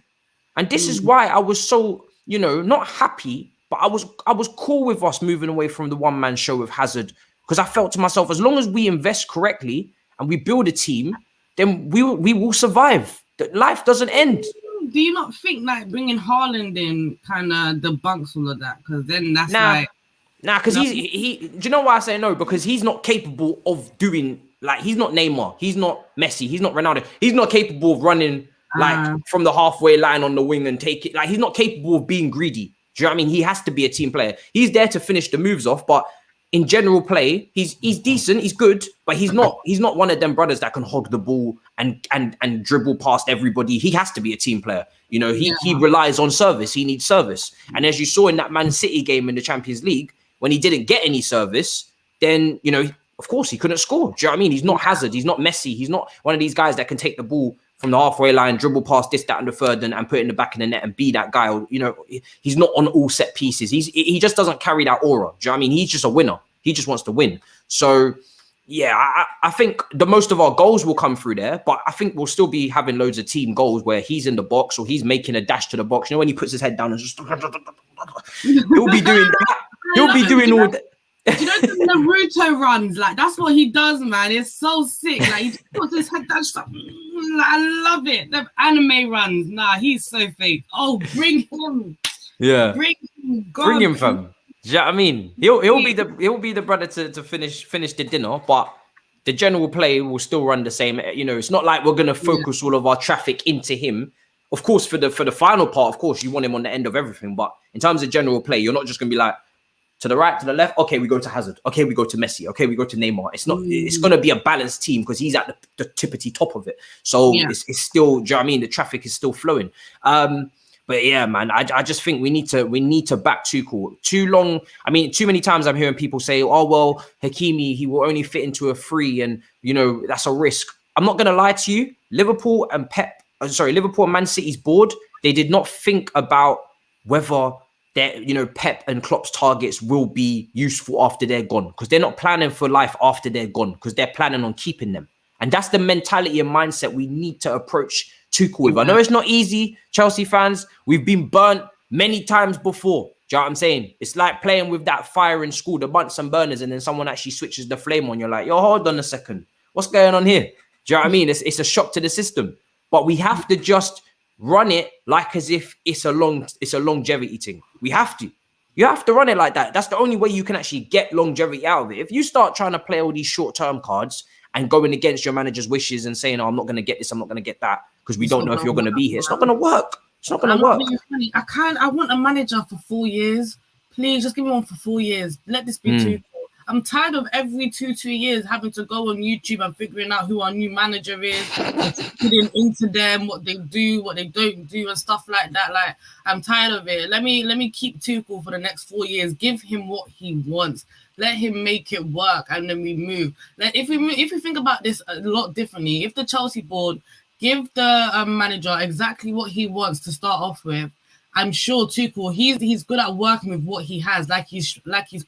And this is why I was so, you know, not happy, but I was cool with us moving away from the one-man show with Hazard, because I felt to myself, as long as we invest correctly and we build a team, then we will survive. Life doesn't end. do you not think like bringing Haaland in kind of debunks all of that? Because then that's because he. Do you know why I say no? Because he's not capable of doing like he's not Neymar, he's not Messi, he's not Ronaldo, he's not capable of running like from the halfway line on the wing and take it. Like he's not capable of being greedy. Do you know what I mean? He has to be a team player. He's there to finish the moves off, but in general play, he's decent, he's good, but he's not one of them brothers that can hog the ball and dribble past everybody. He has to be a team player. You know, he relies on service. He needs service. And as you saw in that Man City game in the Champions League, when he didn't get any service, then, you know, of course he couldn't score. Do you know what I mean? He's not Hazard. He's not Messi. He's not one of these guys that can take the ball from the halfway line, dribble past this, that, and the third, and put it in the back of the net and be that guy. Or, you know, he's not on all set pieces. He just doesn't carry that aura. Do you know what I mean? He's just a winner. He just wants to win. So, yeah, I think the most of our goals will come through there, but I think we'll still be having loads of team goals where he's in the box or he's making a dash to the box. You know, when he puts his head down and just... he'll be doing that. He'll be doing all that. You know the Naruto runs, like that's what he does, man. It's so sick. Like he just puts his head down, just like, I love it. The anime runs, he's so fake. Oh, bring him. Yeah, bring him. God. Bring him, fam. Do you know what I mean? He'll be the brother to finish the dinner, but the general play will still run the same. You know, it's not like we're gonna focus all of our traffic into him. Of course, for the final part, of course, you want him on the end of everything. But in terms of general play, you're not just gonna be like, to the right, to the left, okay, we go to Hazard. Okay, we go to Messi. Okay, we go to Neymar. It's not. It's going to be a balanced team because he's at the tippity top of it. So it's still. Do you know what I mean? The traffic is still flowing. But yeah, man, I just think we need to back Tuchel. Too long. I mean, too many times I'm hearing people say, "Oh well, Hakimi, he will only fit into a 3, and you know that's a risk." I'm not going to lie to you. Liverpool and Man City's board. They did not think about whether that, you know, Pep and Klopp's targets will be useful after they're gone, because they're not planning for life after they're gone, because they're planning on keeping them. And that's the mentality and mindset we need to approach Tuchel with. I know it's not easy, Chelsea fans. We've been burnt many times before. Do you know what I'm saying? It's like playing with that fire in school, the Bunsen burners, and then someone actually switches the flame on. You're like, yo, hold on a second. What's going on here? Do you know what I mean? It's a shock to the system. But we have to just run it like as if it's a longevity thing. We have to. You have to run it like that. That's the only way you can actually get longevity out of it. If you start trying to play all these short-term cards and going against your manager's wishes and saying, "Oh, I'm not going to get this, I'm not going to get that," because we don't know if you're going to be here, it's not going to work. It's not going to work. I want a manager for 4 years. Please, just give me one for 4 years. Let this be Tuchel. I'm tired of every 2-3 years having to go on YouTube and figuring out who our new manager is, getting into them, what they do, what they don't do, and stuff like that. Like, I'm tired of it. Let me keep Tuchel for the next 4 years. Give him what he wants. Let him make it work, and then we move. Like, if we think about this a lot differently, if the Chelsea board give the manager exactly what he wants to start off with, I'm sure Tuchel, he's good at working with what he has, like he's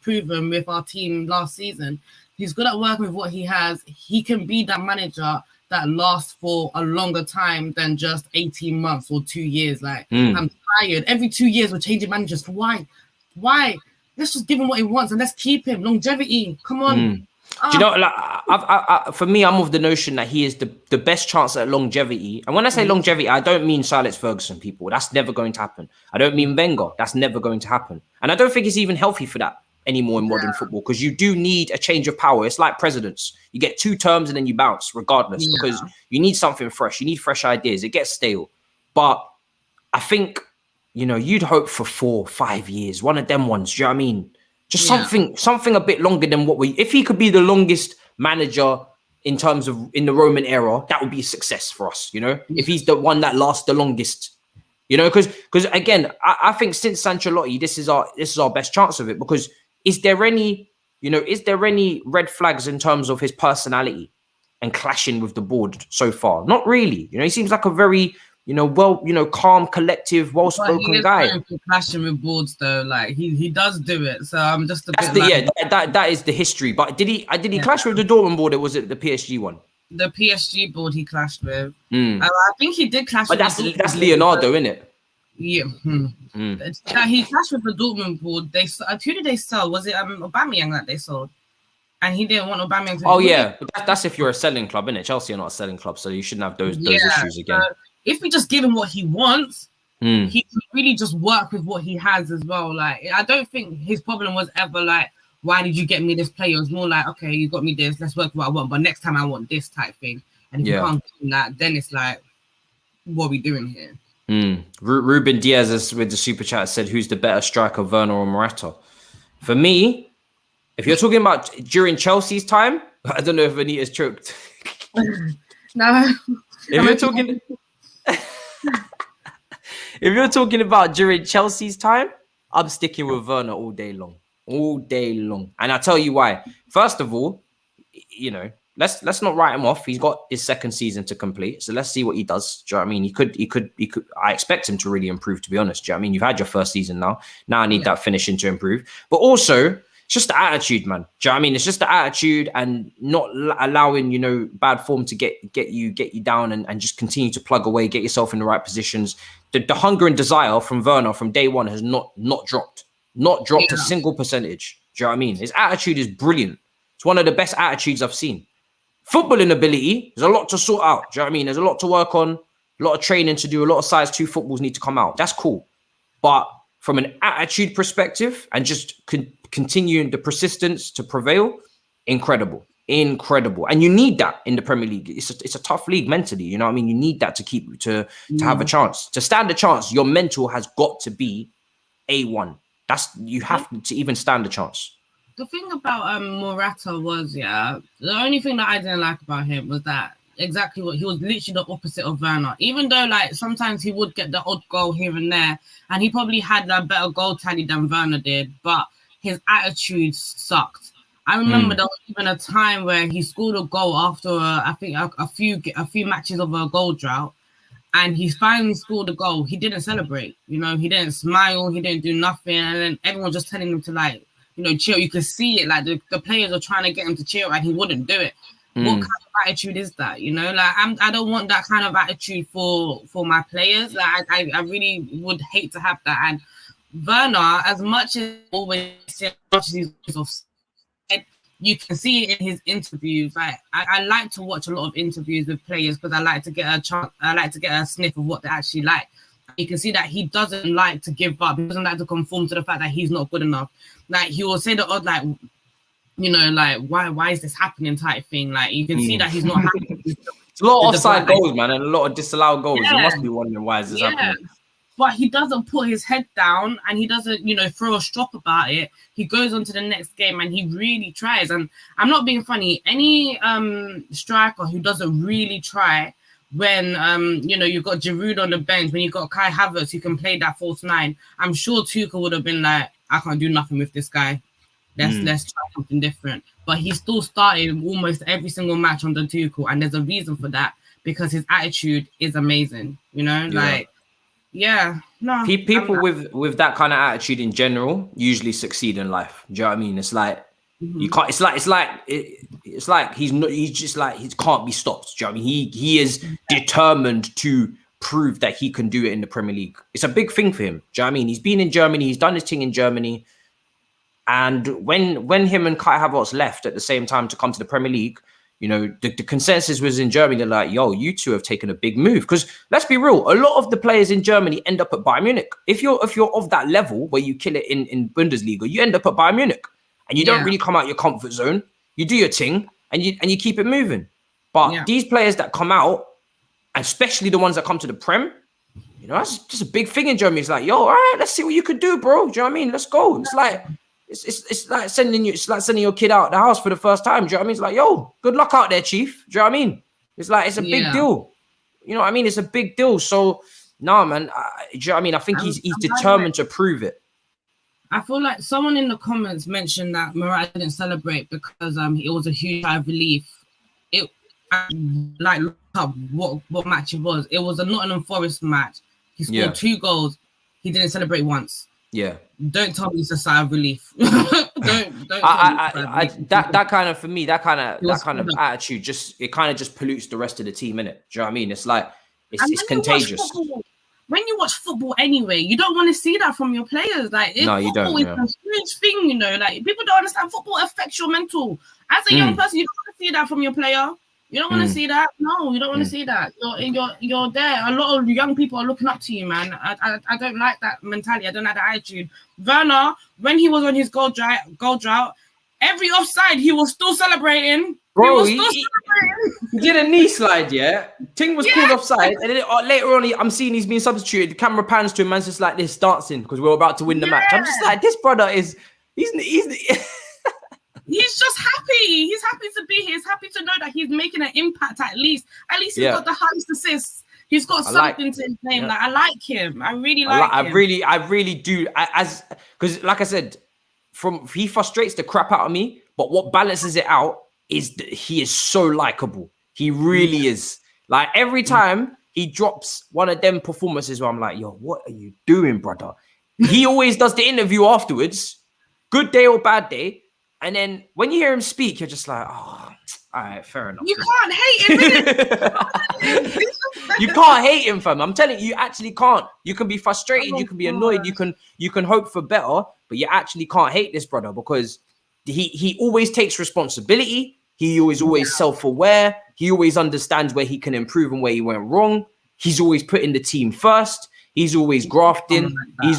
proven with our team last season. He's good at working with what he has. He can be that manager that lasts for a longer time than just 18 months or 2 years. Like, I'm tired. Every 2 years we're changing managers. For why? Let's just give him what he wants and let's keep him. Longevity. Come on. Do you know, like, for me, I'm of the notion that he is the best chance at longevity. And when I say longevity, I don't mean Sir Alex Ferguson, people. That's never going to happen. I don't mean Wenger. That's never going to happen. And I don't think it's even healthy for that anymore in modern football, because you do need a change of power. It's like presidents. You get 2 terms and then you bounce regardless, because you need something fresh. You need fresh ideas. It gets stale. But I think, you know, you'd hope for 4-5 years, one of them ones. Do you know what I mean? Just something a bit longer than what if he could be the longest manager in terms of in the Roman era, that would be a success for us, you know, if he's the one that lasts the longest, you know, because again, I think since Ancelotti, this is our best chance of it, because is there any red flags in terms of his personality and clashing with the board so far? Not really. You know, he seems like a very, you know, calm, collective, well-spoken guy. Clashing with boards, though, like he does do it. So I'm just a bit. That is the history. But did he clash with the Dortmund board, or was it the PSG one? The PSG board he clashed with. I think he did clash. But that's Leonardo, isn't it? Yeah. He clashed with the Dortmund board. Who did they sell? Was it Aubameyang that they sold? And he didn't want Aubameyang to. Oh yeah, but that's if you're a selling club, isn't it? Chelsea are not a selling club, so you shouldn't have those issues again. if we just give him what he wants, he can really just work with what he has as well. Like, I don't think his problem was ever like, why did you get me this player? It was more like, okay, you got me this, let's work with what I want, but next time I want this type thing. And if you can't do that, then it's like, what are we doing here? Ruben Diaz with the super chat said, who's the better striker, Werner or Morata? For me, if you're talking about during Chelsea's time, I don't know if Anita's choked. No. If you're talking about during Chelsea's time, I'm sticking with Werner all day long. And I'll tell you why. First of all, you know, let's not write him off. He's got his second season to complete. So let's see what he does. Do you know what I mean? He could. I expect him to really improve, to be honest. Do you know what I mean? You've had your first season now. Now I need that finishing to improve. But also, it's just the attitude, man. Do you know what I mean? It's just the attitude and not allowing, you know, bad form to get you down and just continue to plug away, get yourself in the right positions. The hunger and desire from Werner from day one has not dropped. Not dropped a single percentage. Do you know what I mean? His attitude is brilliant. It's one of the best attitudes I've seen. Footballing ability, there's a lot to sort out. Do you know what I mean? There's a lot to work on, a lot of training to do, a lot of size 2 footballs need to come out. That's cool. But from an attitude perspective and just continuing the persistence to prevail, incredible. And you need that in the Premier League. It's a tough league mentally. You know what I mean? You need that to keep to have a chance. To stand a chance, your mental has got to be A1. You have to even stand a chance. The thing about Morata was, the only thing that I didn't like about him was that exactly what he was literally the opposite of Werner. Even though like sometimes he would get the odd goal here and there, and he probably had a better goal tally than Werner did, but his attitude sucked. I remember there was even a time where he scored a goal after I think a few matches of a goal drought, and he finally scored a goal. He didn't celebrate, you know, he didn't smile, he didn't do nothing, and then everyone just telling him to like, you know, chill. You could see it, like the players are trying to get him to chill, and he wouldn't do it. What kind of attitude is that? You know, like I don't want that kind of attitude for my players. Like I really would hate to have that. And Werner, as much as always, as much as he's offside, you can see it in his interviews. Like I like to watch a lot of interviews with players because I like to get a chance. I like to get a sniff of what they actually like. You can see that he doesn't like to give up. He doesn't like to conform to the fact that he's not good enough. Like he will say the odd, like, you know, like why is this happening type thing. Like you can see that he's not happy. It's a lot of offside goals, man, and a lot of disallowed goals. You must be wondering why is this happening. But he doesn't put his head down and he doesn't, you know, throw a strop about it. He goes on to the next game and he really tries. And I'm not being funny. Any striker who doesn't really try when, you know, you've got Giroud on the bench, when you've got Kai Havertz who can play that false 9, I'm sure Tuchel would have been like, I can't do nothing with this guy. Let's try something different. But he still started almost every single match under Tuchel. And there's a reason for that because his attitude is amazing. You know, people with that kind of attitude in general usually succeed in life. Do you know what I mean? It's like you can't. It's like he can't be stopped. Do you know what I mean? He is determined to prove that he can do it in the Premier League. It's a big thing for him. Do you know what I mean? He's been in Germany. He's done his thing in Germany. And when him and Kai Havertz left at the same time to come to the Premier League, you know, the consensus was in Germany, they're like, yo, you two have taken a big move. Because let's be real, a lot of the players in Germany end up at Bayern Munich. If you're of that level where you kill it in Bundesliga, you end up at Bayern Munich. And you don't really come out your comfort zone. You do your thing and you keep it moving. But these players that come out, and especially the ones that come to the Prem, you know, that's just a big thing in Germany. It's like, yo, all right, let's see what you could do, bro. Do you know what I mean? Let's go. It's like it's like sending your kid out the house for the first time. Do you know what I mean? It's like, yo, good luck out there, chief. Do you know what I mean? It's like, it's a big deal. You know what I mean? It's a big deal. So, no, man. Do you know what I mean? I think he's determined to prove it. I feel like someone in the comments mentioned that Morata didn't celebrate because it was a huge sigh of relief. Look up what match it was. It was a Nottingham Forest match. He scored 2 goals. He didn't celebrate once. Yeah. Don't tell me it's a sigh of relief. don't that kind of, for me, that kind of attitude just pollutes the rest of the team, innit? Do you know what I mean? It's like it's contagious. When you watch football anyway, you don't want to see that from your players. Like, you don't. It's a huge thing, you know. Like, people don't understand football affects your mental. As a young person, you don't want to see that from your player. You don't want to see that. No, you don't want to see that. You're there. A lot of young people are looking up to you, man. I don't like that mentality. I don't like that attitude. Werner, when he was on his goal drought, every offside he was still celebrating. Bro, he did a knee slide, yeah. Ting was called offside, and then later on, I'm seeing he's being substituted. The camera pans to him, man's just like this dancing because we're about to win the match. I'm just like, this brother is, he's just happy. He's happy to be here. He's happy to know that he's making an impact. At least he's got the highest assists. He's got something to his name. Like, I like him. I really like him. I really do. Because like I said, he frustrates the crap out of me. But what balances it out is that he is so likable. He really is. Like every time he drops one of them performances where I'm like, yo, what are you doing, brother? He always does the interview afterwards, good day or bad day. And then when you hear him speak, you're just like, oh, all right, fair enough. You can't hate him. You can't hate him, fam. I'm telling you, you actually can't. You can be frustrated, you can be annoyed, you can hope for better, but you actually can't hate this brother because he always takes responsibility. He always self-aware. He always understands where he can improve and where he went wrong. He's always putting the team first. He's always grafting. He's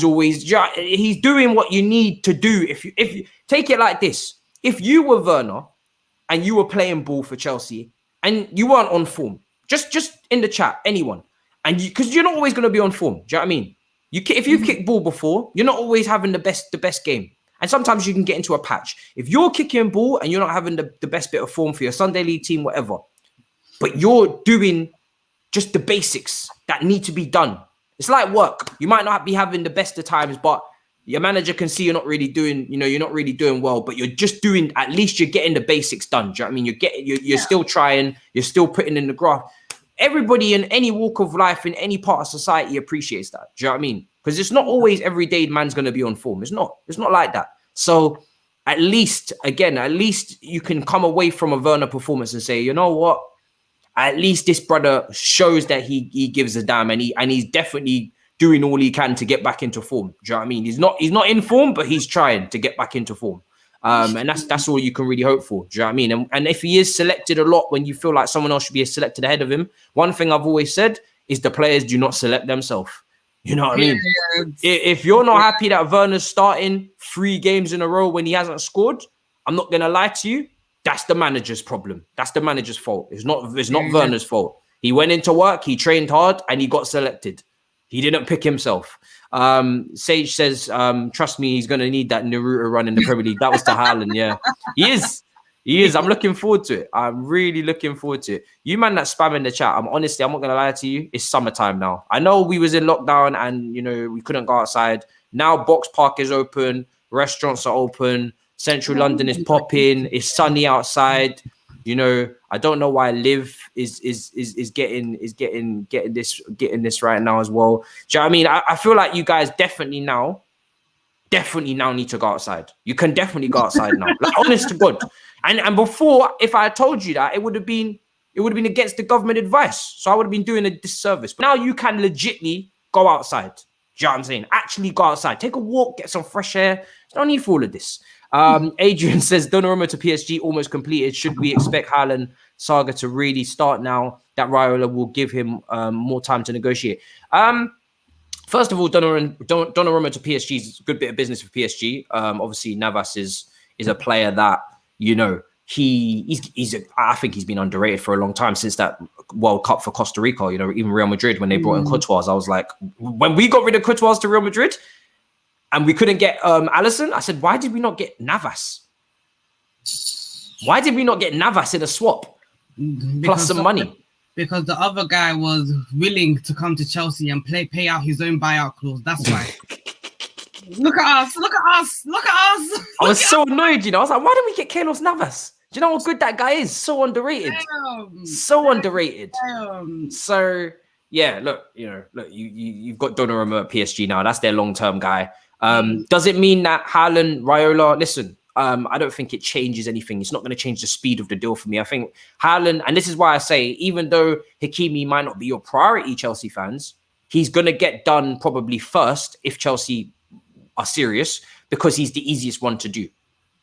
doing what you need to do. If you take it like this, if you were Werner and you were playing ball for Chelsea and you weren't on form, just in the chat, anyone, and because you're not always going to be on form. Do you know what I mean? If you've kicked ball before, you're not always having the best game. And sometimes you can get into a patch. If you're kicking ball and you're not having the best bit of form for your Sunday League team, whatever, but you're doing just the basics that need to be done. It's like work. You might not be having the best of times, but your manager can see you're not really doing, you're not really doing well, but you're just doing, at least you're getting the basics done. Do you know what I mean? You're still trying, you're still putting in the graft. Everybody in any walk of life, in any part of society appreciates that. Do you know what I mean? Because it's not always every day man's going to be on form. It's not like that. So at least you can come away from a Werner performance and say, you know what? At least this brother shows that he gives a damn and he's definitely doing all he can to get back into form. Do you know what I mean? He's not in form, but he's trying to get back into form. And that's all you can really hope for. Do you know what I mean? And if he is selected a lot when you feel like someone else should be selected ahead of him, one thing I've always said is the players do not select themselves. You know what I mean? If you're not happy that Werner's starting 3 games in a row when he hasn't scored, I'm not going to lie to you. That's the manager's problem. That's the manager's fault. It's not Werner's fault. He went into work, he trained hard, and he got selected. He didn't pick himself. Sage says, trust me, he's going to need that Naruto run in the Premier League. That was to Haaland, yeah. He is. I'm looking forward to it. I'm really looking forward to it. You man that spam in the chat, I'm not going to lie to you. It's summertime now. I know we was in lockdown and, we couldn't go outside. Now Box Park is open. Restaurants are open. Central London is popping. It's sunny outside. I don't know why Liv is getting this right now as well. Do you know what I mean? I feel like you guys definitely now need to go outside. You can definitely go outside now. Like, honest to God. And before, if I had told you that, it would have been against the government advice. So I would have been doing a disservice. But now you can legitly go outside. Do you know what I'm saying? Actually go outside. Take a walk, get some fresh air. There's no need for all of this. Adrian says Donnarumma to PSG almost completed. Should we expect Haaland saga to really start now that Raiola will give him more time to negotiate? First of all, Donnarumma to PSG is a good bit of business for PSG. Obviously, Navas is a player that, I think he's been underrated for a long time since that World Cup for Costa Rica. Even Real Madrid, when they brought in Courtois, I was like, when we got rid of Courtois to Real Madrid and we couldn't get Alisson, I said, why did we not get Navas? Why did we not get Navas in a swap plus some money? Because the other guy was willing to come to Chelsea and pay out his own buyout clause. That's why. Look at us. I was so annoyed, I was like, why didn't we get Keylor Navas? Do you know how good that guy is? So underrated. Underrated. So, yeah, look, you've got Donnarumma at PSG now. That's their long-term guy. Does it mean that Haaland, Raiola, listen, I don't think it changes anything. It's not going to change the speed of the deal for me. I think Haaland, and this is why I say, even though Hakimi might not be your priority, Chelsea fans, he's going to get done probably first if Chelsea are serious, because he's the easiest one to do.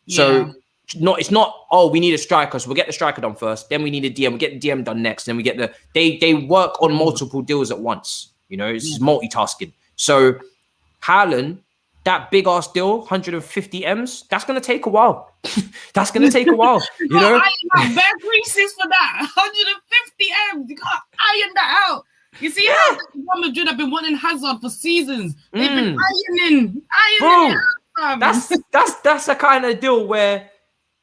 So It's not, oh, we need a striker, so we'll get the striker done first, then we need a DM, we'll get the DM done next, then we get they work on multiple deals at once. You know, it's multitasking. So Haaland, that big ass deal, 150 M's, that's gonna take a while. That's gonna take a while. You know, bare creases for that 150 M's. You gotta iron that out. You see how Real Madrid have been wanting Hazard for seasons. They've been ironing it out. That's a kind of deal where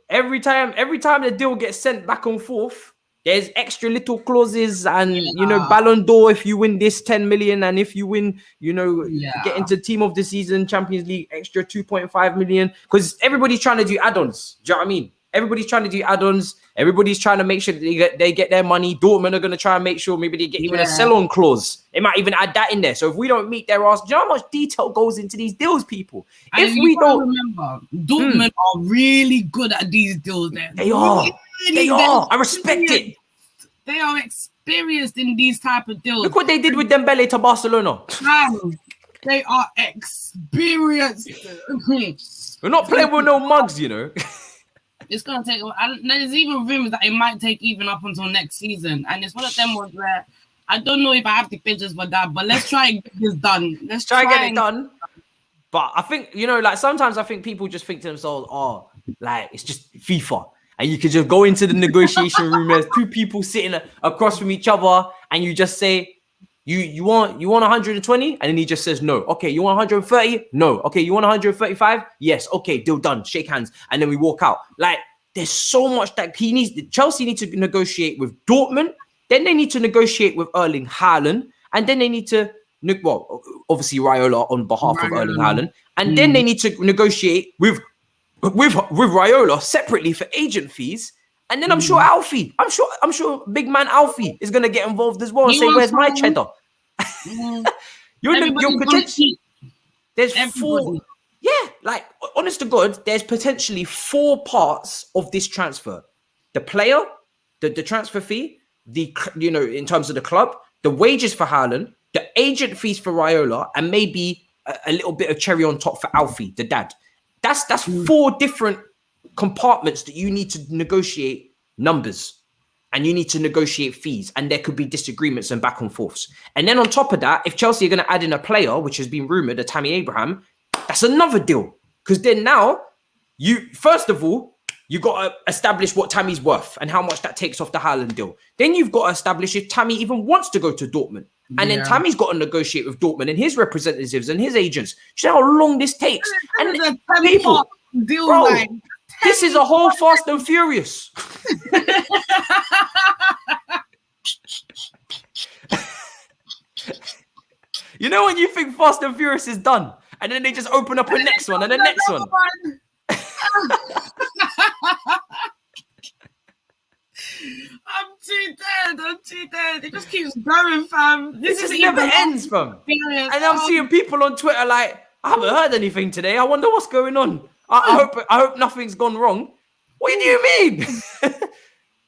every time the deal gets sent back and forth, there's extra little clauses and, you know, Ballon d'Or if you win this 10 million. And if you win, you know, get into team of the season, Champions League, extra 2.5 million. Because everybody's trying to do add-ons. Do you know what I mean? Everybody's trying to do add-ons. Everybody's trying to make sure that they get their money. Dortmund are going to try and make sure maybe they get even a sell-on clause. They might even add that in there. So if we don't meet their ask, do you know how much detail goes into these deals, people? And if we don't remember, Dortmund are really good at these deals. They are. They are. I respect it. They are experienced in these type of deals. Look what they did with Dembele to Barcelona. Man, they are experienced. We're not playing with no mugs, you know. It's gonna take. There's even rumors that it might take even up until next season, and it's one of them ones where I don't know if I have the pictures for that, but let's try and get this done. Let's try and get it done. But I think, you know, like sometimes I think people just think to themselves, oh, like it's just FIFA. And you could just go into the negotiation room. There's two people sitting across from each other, and you just say, "You want 120?" And then he just says, "No." Okay, you want 130? No. Okay, you want 135? Yes. Okay, deal done. Shake hands, and then we walk out. Like there's so much that Chelsea need to negotiate with Dortmund. Then they need to negotiate with Erling Haaland, and then they need to obviously Raiola on behalf of Erling Haaland, and then they need to negotiate with Raiola separately for agent fees, and then I'm sure Alfie, I'm sure big man Alfie is gonna get involved as well and say, "Where's my cheddar?" You're potentially there's four, like honest to God, there's potentially 4 parts of this transfer: the player, the transfer fee, in terms of the club, the wages for Haaland, the agent fees for Raiola, and maybe a little bit of cherry on top for Alfie, the dad. That's 4 different compartments that you need to negotiate numbers, and you need to negotiate fees, and there could be disagreements and back and forths. And then on top of that, if Chelsea are going to add in a player, which has been rumored, a Tammy Abraham, that's another deal. Because then now, first of all, you got to establish what Tammy's worth and how much that takes off the Haaland deal. Then you've got to establish if Tammy even wants to go to Dortmund. And then Tammy's got to negotiate with Dortmund and his representatives and his agents. Do you know how long this takes? And people, bro, this is a whole Fast and Furious. You know when you think Fast and Furious is done, and then they just open up a next one and the next one. I'm too dead. It just keeps going, fam. This just never ends, fam. And I'm seeing people on Twitter like, I haven't heard anything today. I wonder what's going on. I hope nothing's gone wrong. What do you mean?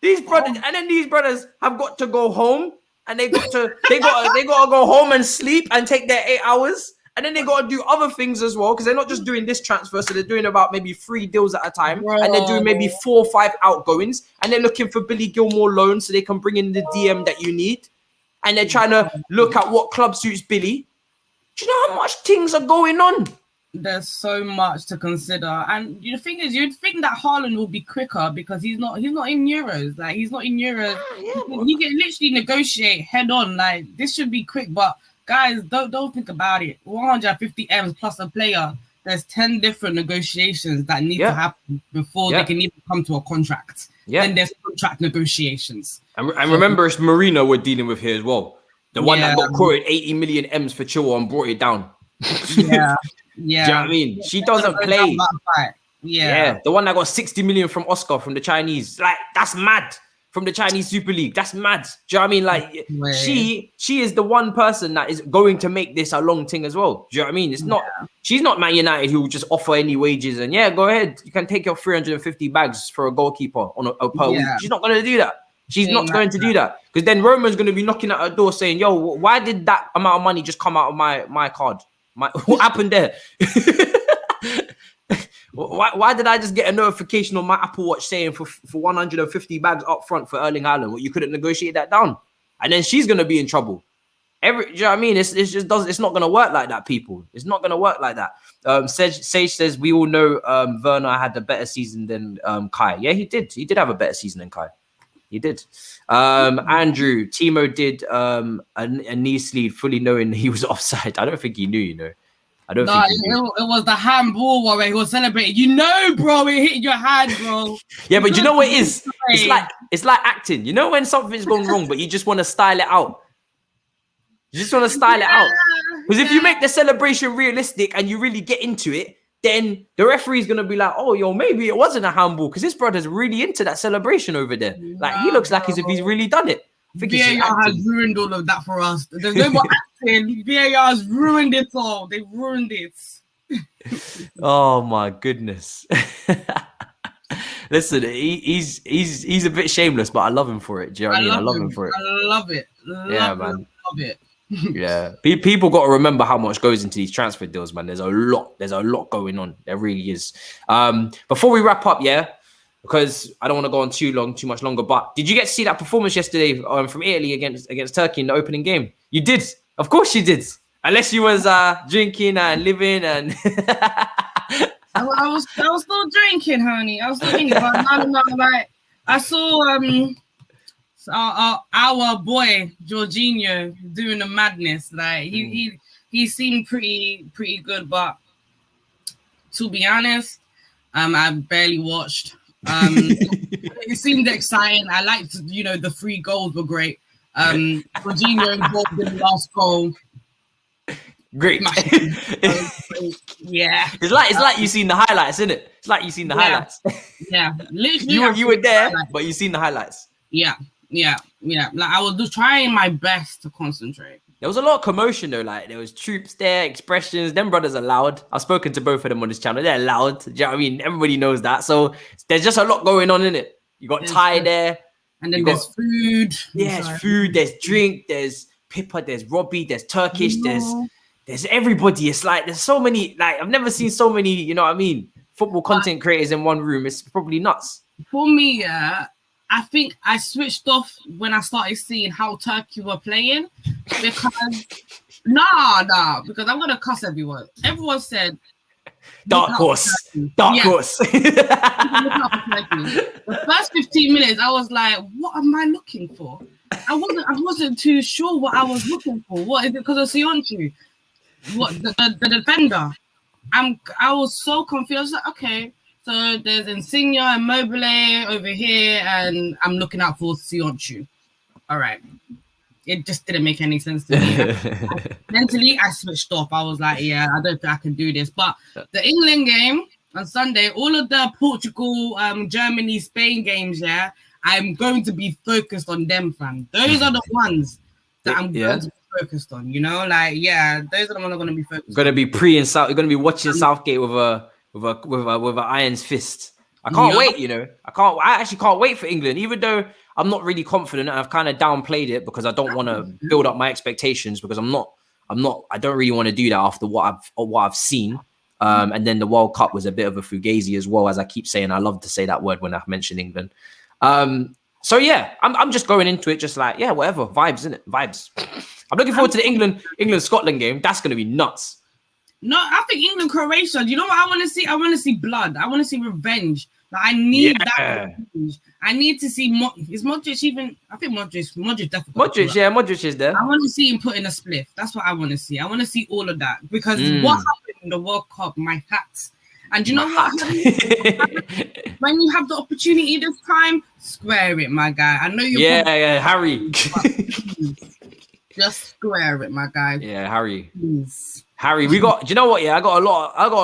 These brothers have got to go home, and they got to go home and sleep and take their 8 hours. And then they got to do other things as well, because they're not just doing this transfer. So they're doing about maybe 3 deals at a time. Bro. And they're doing maybe 4 or 5 outgoings. And they're looking for Billy Gilmore loans so they can bring in the DM that you need. And they're trying to look at what club suits Billy. Do you know how much things are going on? There's so much to consider. And the thing is, you'd think that Haaland will be quicker because he's not in Euros. Like, he's not in Euros. He can literally negotiate head on. Like, this should be quick, but guys, don't think about it. 150 M's plus a player. There's 10 different negotiations that need to happen before they can even come to a contract. Then there's contract negotiations. And remember, it's Marina we're dealing with here as well. The one that got quoted 80 million M's for Chilwell and brought it down. Do you know what I mean? She doesn't play. The one that got 60 million from Oscar from the Chinese. Like, that's mad. From the Chinese Super League. That's mad. Do you know what I mean? Like, she is the one person that is going to make this a long thing as well. Do you know what I mean? It's not, she's not Man United who will just offer any wages and go ahead. You can take your 350 bags for a goalkeeper on a per week. She's not going to do that. She's not going to do that. Because then Roman's going to be knocking at her door saying, yo, why did that amount of money just come out of my card? What happened there? Why did I just get a notification on my Apple Watch saying for 150 bags up front for Erling Haaland? Well, you couldn't negotiate that down, and then she's gonna be in trouble. Do you know what I mean? It's not gonna work like that, people. It's not gonna work like that. Sage says we all know Werner had a better season than Kai. Yeah, he did. He did have a better season than Kai. He did. Andrew, Timo did a knee sleeve fully knowing he was offside. I don't think he knew, you know. I don't think he knew. It was the handball where he was celebrating. You know, bro, it hit your hand, bro. Yeah, but you know what it is? It's like acting. You know when something's gone wrong, but you just want to style it out. You just want to style it out. Because if you make the celebration realistic and you really get into it, then the referee's going to be like, oh, yo, maybe it wasn't a handball because this brother's really into that celebration over there. Like, he looks like as if he's really done it. I think VAR has ruined all of that for us. There's no more acting. VAR has ruined it all. They ruined it. Oh, my goodness. Listen, he's a bit shameless, but I love him for it. Do you know what I mean? I love him for it. I love it. Love it. Yeah, people got to remember how much goes into these transfer deals, man. There's a lot going on. There really is. Before we wrap up, yeah, because I don't want to go on too much longer. But did you get to see that performance yesterday from Italy against Turkey in the opening game? You did, of course you did. Unless you was drinking and living and. I was still drinking, honey. I was still drinking, but no, like I saw our boy Jorginho doing the madness. Like he seemed pretty good, but to be honest, I barely watched. It seemed exciting. I liked, the 3 goals were great. Jorginho involved in the last goal. Great. Yeah. It's like you seen the highlights, isn't it? It's like you seen the highlights. Yeah. Literally, you were there, but you seen the highlights. Yeah. Like I was just trying my best to concentrate. There was a lot of commotion though. Like there was troops there, expressions. Them brothers are loud. I've spoken to both of them on this channel. They're loud. Do you know what I mean? Everybody knows that. So there's just a lot going on in it. You got Thai there, and then there's food. Yeah, there's food. There's drink. There's Pippa. There's Robbie. There's Turkish. There's everybody. It's like there's so many. Like I've never seen so many. You know what I mean? Football content creators in one room. It's probably nuts. For me, yeah. I think I switched off when I started seeing how Turkey were playing because because I'm gonna cuss everyone. Everyone said dark horse. The first 15 minutes, I was like, "What am I looking for?" I wasn't too sure what I was looking for. What is it because of Sionchu? What the defender? I was so confused. I was like, okay. So there's Insigne and Mobile over here, and I'm looking out for Sionchu. All right. It just didn't make any sense to me. Mentally, I switched off. I was like, yeah, I don't think I can do this. But the England game on Sunday, all of the Portugal, Germany, Spain games, yeah, I'm going to be focused on them, fam. Those are the ones that I'm going to be focused on, those are the ones I'm going to be focused on. Going to be You're going to be watching Southgate with an iron's fist. I can't wait, I actually can't wait for England, even though I'm not really confident. I've kind of downplayed it because I don't want to build up my expectations because I don't really want to do that after what I've seen. And then the World Cup was a bit of a fugazi as well, as I keep saying. I love to say that word when I mention England. So yeah, I'm just going into it just like, whatever, vibes, innit? Vibes. I'm looking forward to the England-Scotland game. That's going to be nuts. No, I think England, Croatia. Do you know what I want to see? I want to see blood. I want to see revenge. Like, I need that revenge. I need to see is Modric even? I think Modric definitely. Modric is there. I want to see him put in a spliff. That's what I want to see. I want to see all of that because what happened in the World Cup, my hat. And you know what? When you have the opportunity this time, square it, my guy. I know you. Yeah, Harry. Just square it, my guy. Yeah, Harry. Please. Harry, do you know what? Yeah, I got a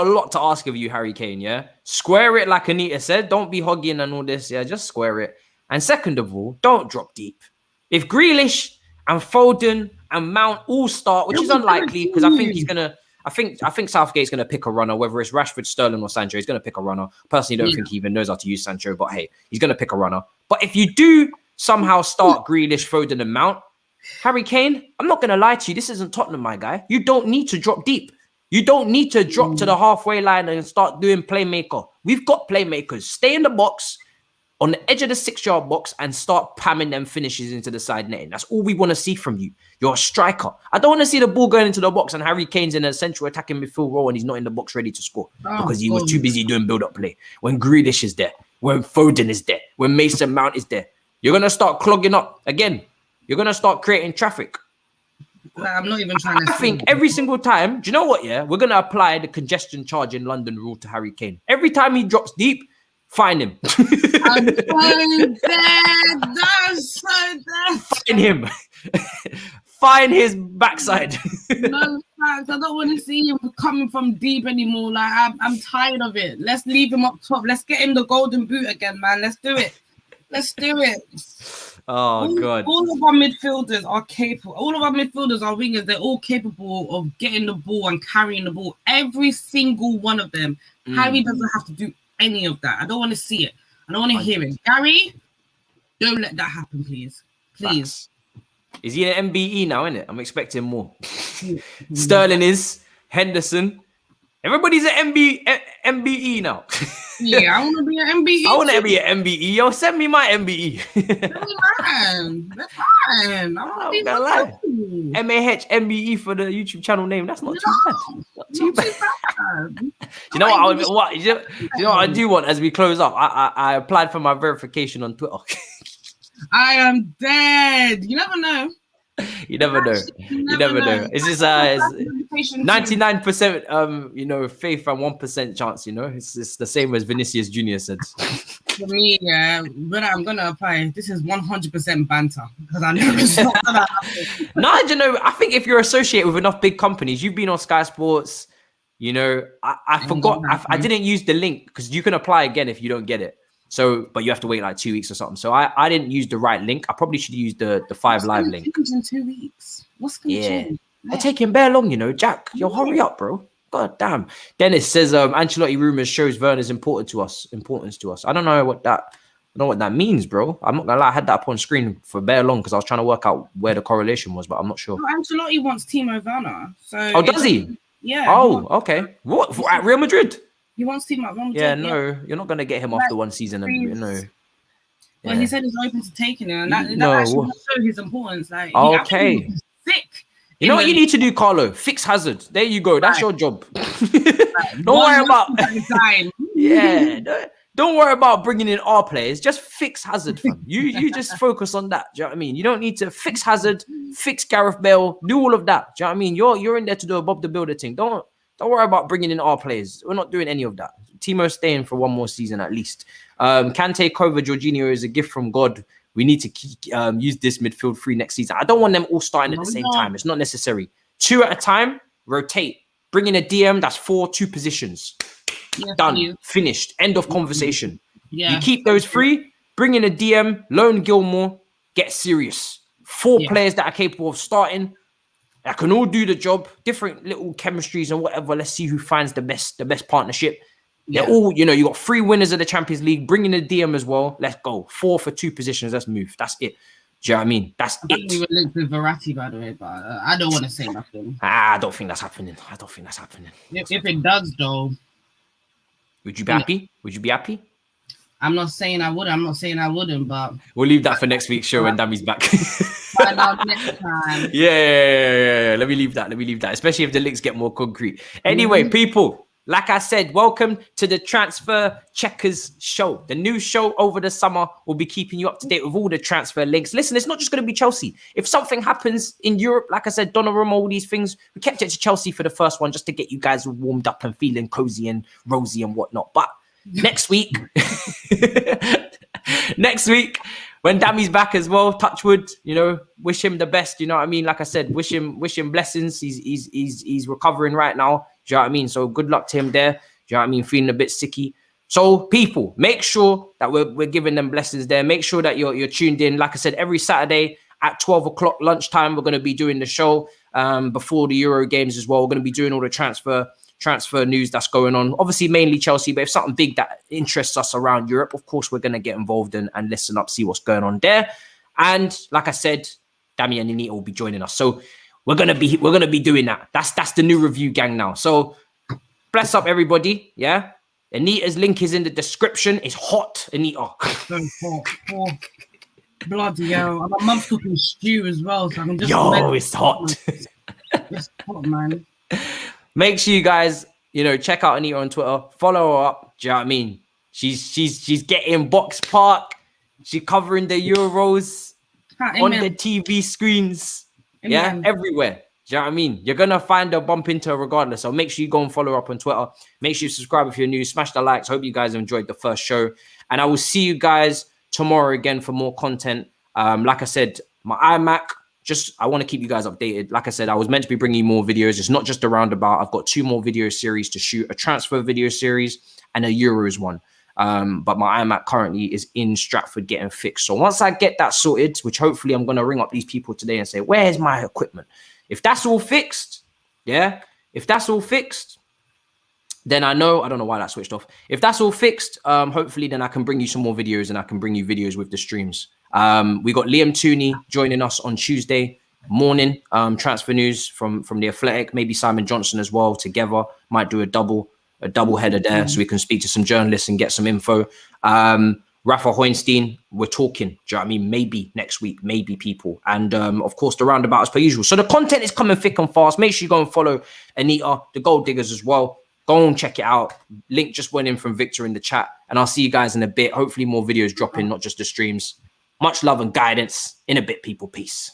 lot to ask of you, Harry Kane. Yeah, square it like Anita said. Don't be hogging and all this. Yeah, just square it. And second of all, don't drop deep. If Grealish and Foden and Mount all start, which is unlikely because I think he's gonna. I think Southgate's gonna pick a runner, whether it's Rashford, Sterling, or Sancho. He's gonna pick a runner. Personally, don't think he even knows how to use Sancho, but hey, he's gonna pick a runner. But if you do somehow start Grealish, Foden, and Mount, Harry Kane, I'm not going to lie to you. This isn't Tottenham, my guy. You don't need to drop deep. You don't need to drop to the halfway line and start doing playmaker. We've got playmakers. Stay in the box, on the edge of the 6-yard box, and start pamming them finishes into the side netting. That's all we want to see from you. You're a striker. I don't want to see the ball going into the box and Harry Kane's in a central attacking midfield role and he's not in the box ready to score because he was too busy doing build-up play. When Grealish is there, when Foden is there, when Mason Mount is there, you're going to start clogging up again. You're going to start creating traffic. I'm not even trying to. I think every single time, do you know what? Yeah, we're going to apply the congestion charge in London rule to Harry Kane. Every time he drops deep, find him. I'm so dead. That's so dead. Find him. Find his backside. No facts. I don't want to see him coming from deep anymore. Like I'm tired of it. Let's leave him up top. Let's get him the golden boot again, man. Let's do it. Let's do it. Oh, God. All of our midfielders are capable. All of our midfielders are wingers. They're all capable of getting the ball and carrying the ball. Every single one of them. Harry doesn't have to do any of that. I don't want to see it. I don't want to hear it. Gary, don't let that happen, please. Please. Is he an MBE now, isn't it? I'm expecting more. Sterling is. Henderson. Everybody's an MBE now. Yeah, I want to be an MBE. I want to be an MBE. Yo, send me my MBE. That's fine. I'm gonna lie. MAH MBE for the YouTube channel name. That's not too bad. Not too bad. Do you know what? You know what I do want as we close up? I applied for my verification on Twitter. I am dead. You never know. You never know. You never know. It's just 99% faith and 1% chance, It's the same as Vinicius Jr. said. For me, yeah, but I'm gonna apply. This is 100% banter because I know it's not gonna happen. No, I think if you're associated with enough big companies, you've been on Sky Sports, I forgot I didn't use the link because you can apply again if you don't get it. So, but you have to wait like 2 weeks or something. So I didn't use the right link. I probably should use the 5 Live link. In 2 weeks. What's going to change? They're taking bare long, Jack. Hurry up, bro. God damn. Dennis says Ancelotti rumors shows Werner's importance to us. I don't know what that means, bro. I'm not gonna lie, I had that up on screen for bare long because I was trying to work out where the correlation was, but I'm not sure. No, Ancelotti wants Timo Werner. So does he? Yeah. Oh, okay. What at Real Madrid? He wants Timo Werner. Yeah, no, you're not gonna get him after one season, Well, he said he's open to taking it, and that actually will show his importance. Like, okay, sick. You know what you need to do, Carlo? Fix Hazard. There you go. That's your job. Don't worry about. Don't worry about bringing in our players. Just fix Hazard, fam. You just focus on that. Do you know what I mean? You don't need to fix Hazard, fix Gareth Bale, do all of that. Do you know what I mean? You're in there to do a Bob the Builder thing. Don't worry about bringing in our players. We're not doing any of that. Timo's staying for one more season at least. Kante, Kova, Jorginho is a gift from God. We need to use this midfield free next season. I don't want them all starting at the same time. It's not necessary. 2 at a time, rotate. Bring in a DM, that's 2 positions. Yeah, done. Finished. End of conversation. Yeah. You keep those 3, bring in a DM, loan Gilmore, get serious. 4 players that are capable of starting. I can all do the job, different little chemistries and whatever. Let's see who finds the best partnership. They're all, you got 3 winners of the Champions League. Bring in a DM as well. Let's go. 4 for 2 positions. Let's move. That's it. Do you know what I mean? That's it. We were linked with Verratti, by the way, but I don't want to say nothing. I don't think that's happening. If it does, though, would you be happy? Would you be happy? I'm not saying I would. I'm not saying I wouldn't, but we'll leave that for next week's show when Dami's back. Find out next time. Yeah. Let me leave that. Especially if the links get more concrete. Anyway, people, like I said, welcome to the Transfer Checkers show. The new show over the summer will be keeping you up to date with all the transfer links. Listen, it's not just going to be Chelsea. If something happens in Europe, like I said, Donnarumma, all these things, we kept it to Chelsea for the first one just to get you guys warmed up and feeling cozy and rosy and whatnot. But next week, when Dami's back as well, touch wood, wish him the best. You know what I mean? Like I said, wish him blessings. He's recovering right now. Do you know what I mean? So good luck to him there. Do you know what I mean? Feeling a bit sicky. So people, make sure that we're giving them blessings there. Make sure that you're tuned in. Like I said, every Saturday at 12 o'clock lunchtime, we're going to be doing the show before the Euro games as well. We're going to be doing all the transfer news that's going on. Obviously, mainly Chelsea, but if something big that interests us around Europe, of course, we're going to get involved and listen up, see what's going on there. And like I said, Dami and Anita will be joining us. So we're gonna be doing that. That's the new review gang now. So bless up everybody. Yeah. Anita's link is in the description. It's hot, Anita. So hot. Bloody hell. My mum's cooking stew as well, so I can just... Yo, it's hot. It's hot, man. Make sure you guys, check out Anita on Twitter. Follow her up. Do you know what I mean? She's getting Box Park. She's covering the Euros on the TV screens. Yeah, everywhere. Do you know what I mean? You're going to find her, bump into her regardless. So make sure you go and follow her up on Twitter. Make sure you subscribe if you're new. Smash the likes. Hope you guys enjoyed the first show. And I will see you guys tomorrow again for more content. Like I said, my iMac, I want to keep you guys updated. Like I said, I was meant to be bringing you more videos. It's not just a roundabout. I've got 2 more video series to shoot, a transfer video series and a Euros one. But my iMac currently is in Stratford getting fixed. So once I get that sorted, which hopefully I'm going to ring up these people today and say, where's my equipment? If that's all fixed, then I don't know why that switched off. If that's all fixed, hopefully then I can bring you some more videos and I can bring you videos with the streams. We got Liam Tooney joining us on Tuesday morning. Transfer news from the Athletic, maybe Simon Johnson as well together. Might do a double header there so we can speak to some journalists and get some info. Rafa Hoinstein, we're talking. Do you know what I mean? Maybe next week, maybe people. And of course, the roundabout as per usual. So the content is coming thick and fast. Make sure you go and follow Anita, the Gold Diggers as well. Go and check it out. Link just went in from Victor in the chat. And I'll see you guys in a bit. Hopefully more videos dropping, not just the streams. Much love and guidance. In a bit, people. Peace.